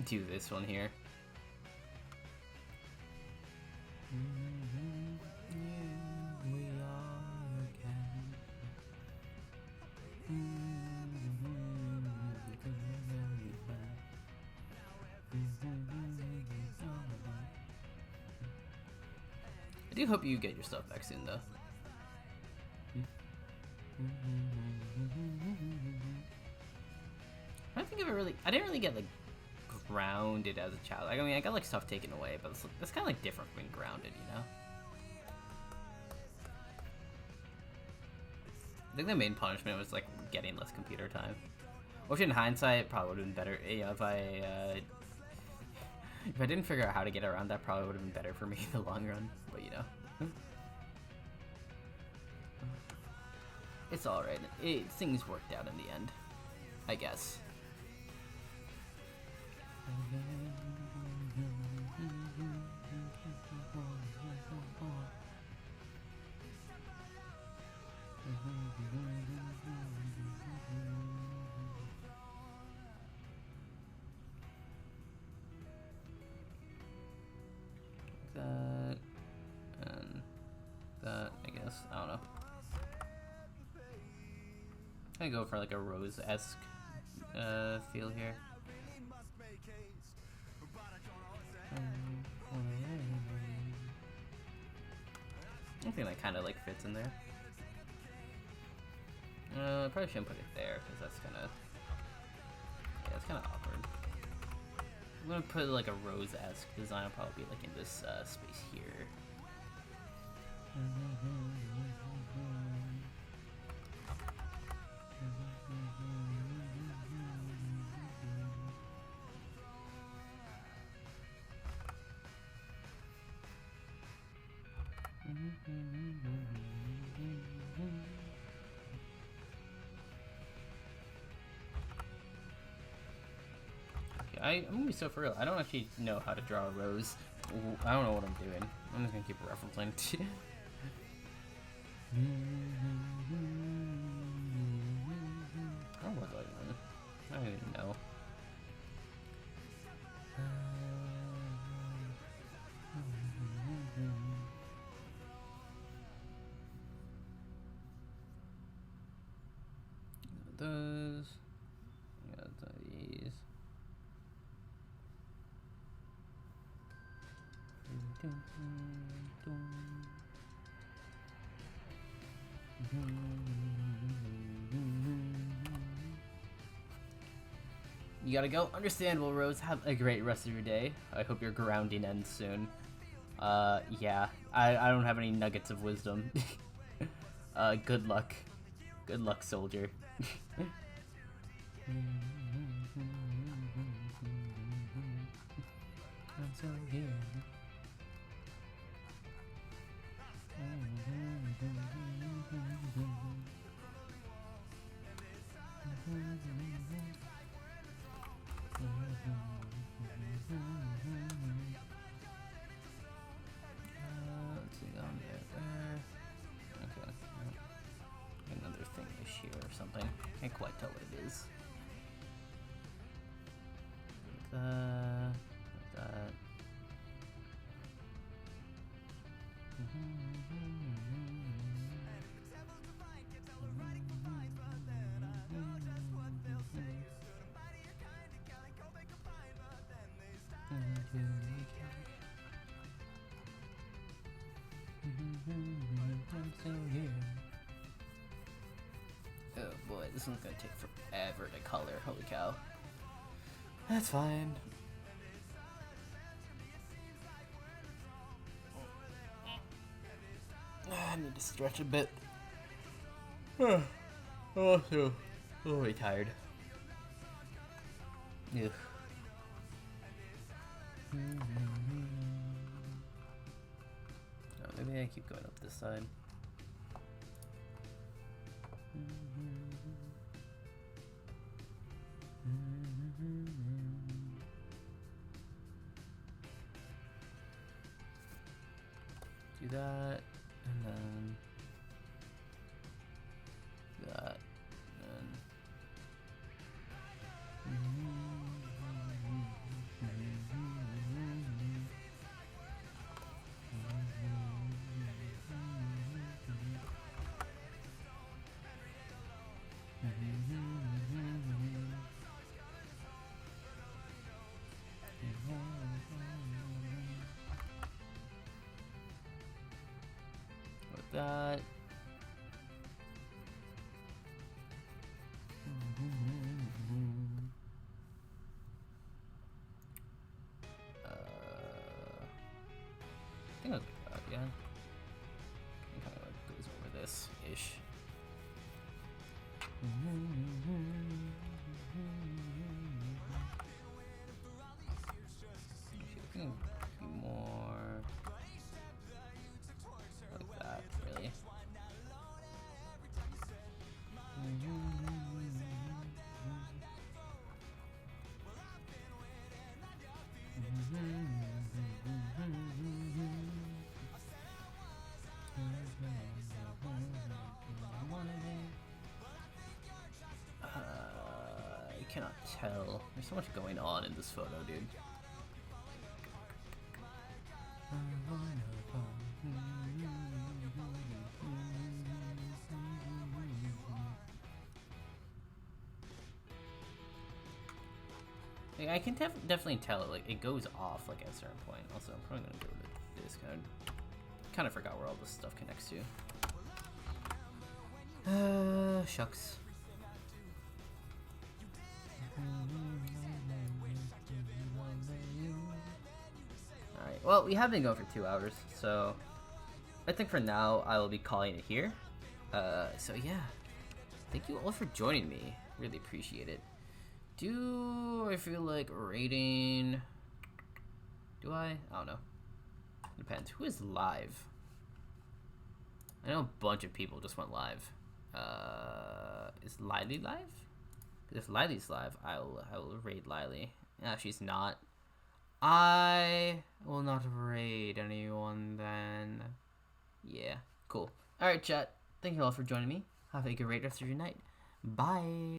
do this one here. I do hope you get your stuff back soon, though. I didn't really get, like, grounded as a child. Like, I mean, I got, like, stuff taken away, but it's kind of, like, different from being grounded, you know? I think the main punishment was, like, getting less computer time. Which, in hindsight, probably would have been better. You know, if I didn't figure out how to get around that, probably would have been better for me in the long run. But, you know. It's alright. Things worked out in the end, I guess. That and that, I guess. I don't know. I'm gonna go for like a Rose-esque feel here. I think that kind of like fits in there. I probably shouldn't put it there because that's kind of, yeah, it's kind of awkward. I'm gonna put like a Rose-esque design. I'll probably be like in this space here. I'm gonna be so for real. I don't actually know how to draw a rose. I don't know what I'm doing. I'm just gonna keep referencing. What do I want? I don't even know. Those. Got these. You gotta go. Understandable, Rose. Have a great rest of your day. I hope your grounding ends soon. Yeah. I don't have any nuggets of wisdom. Good luck. Good luck, soldier. I'm so good. Let's see, on there. Okay. Another thing is here or something. Can't quite tell what it is. Like that. Like that. Oh boy, this one's gonna take forever to color. Holy cow. That's fine. I need to stretch a bit. I'm also a little bit tired. Ugh. Oh, maybe I keep going up this side. Do that, and then that, and with that. I think I'll do that, yeah. It kind of like goes over this ish. Actually, I think more like that, really. I cannot tell. There's so much going on in this photo, dude. Like, I can definitely tell, like, it goes off, like, at a certain point. Also, I'm probably gonna go to this kind of forgot where all this stuff connects to. Shucks. Alright, well, we have been going for 2 hours, so I think for now I will be calling it here. So yeah, thank you all for joining me. Really appreciate it. Do I feel like rating? Do I? I don't know. Depends. Who is live? I know a bunch of people just went live. Is Lily live? If Lily's live, I will raid Lily. No, she's not. I will not raid anyone then. Yeah, cool. Alright, chat. Thank you all for joining me. Have a great rest of your night. Bye.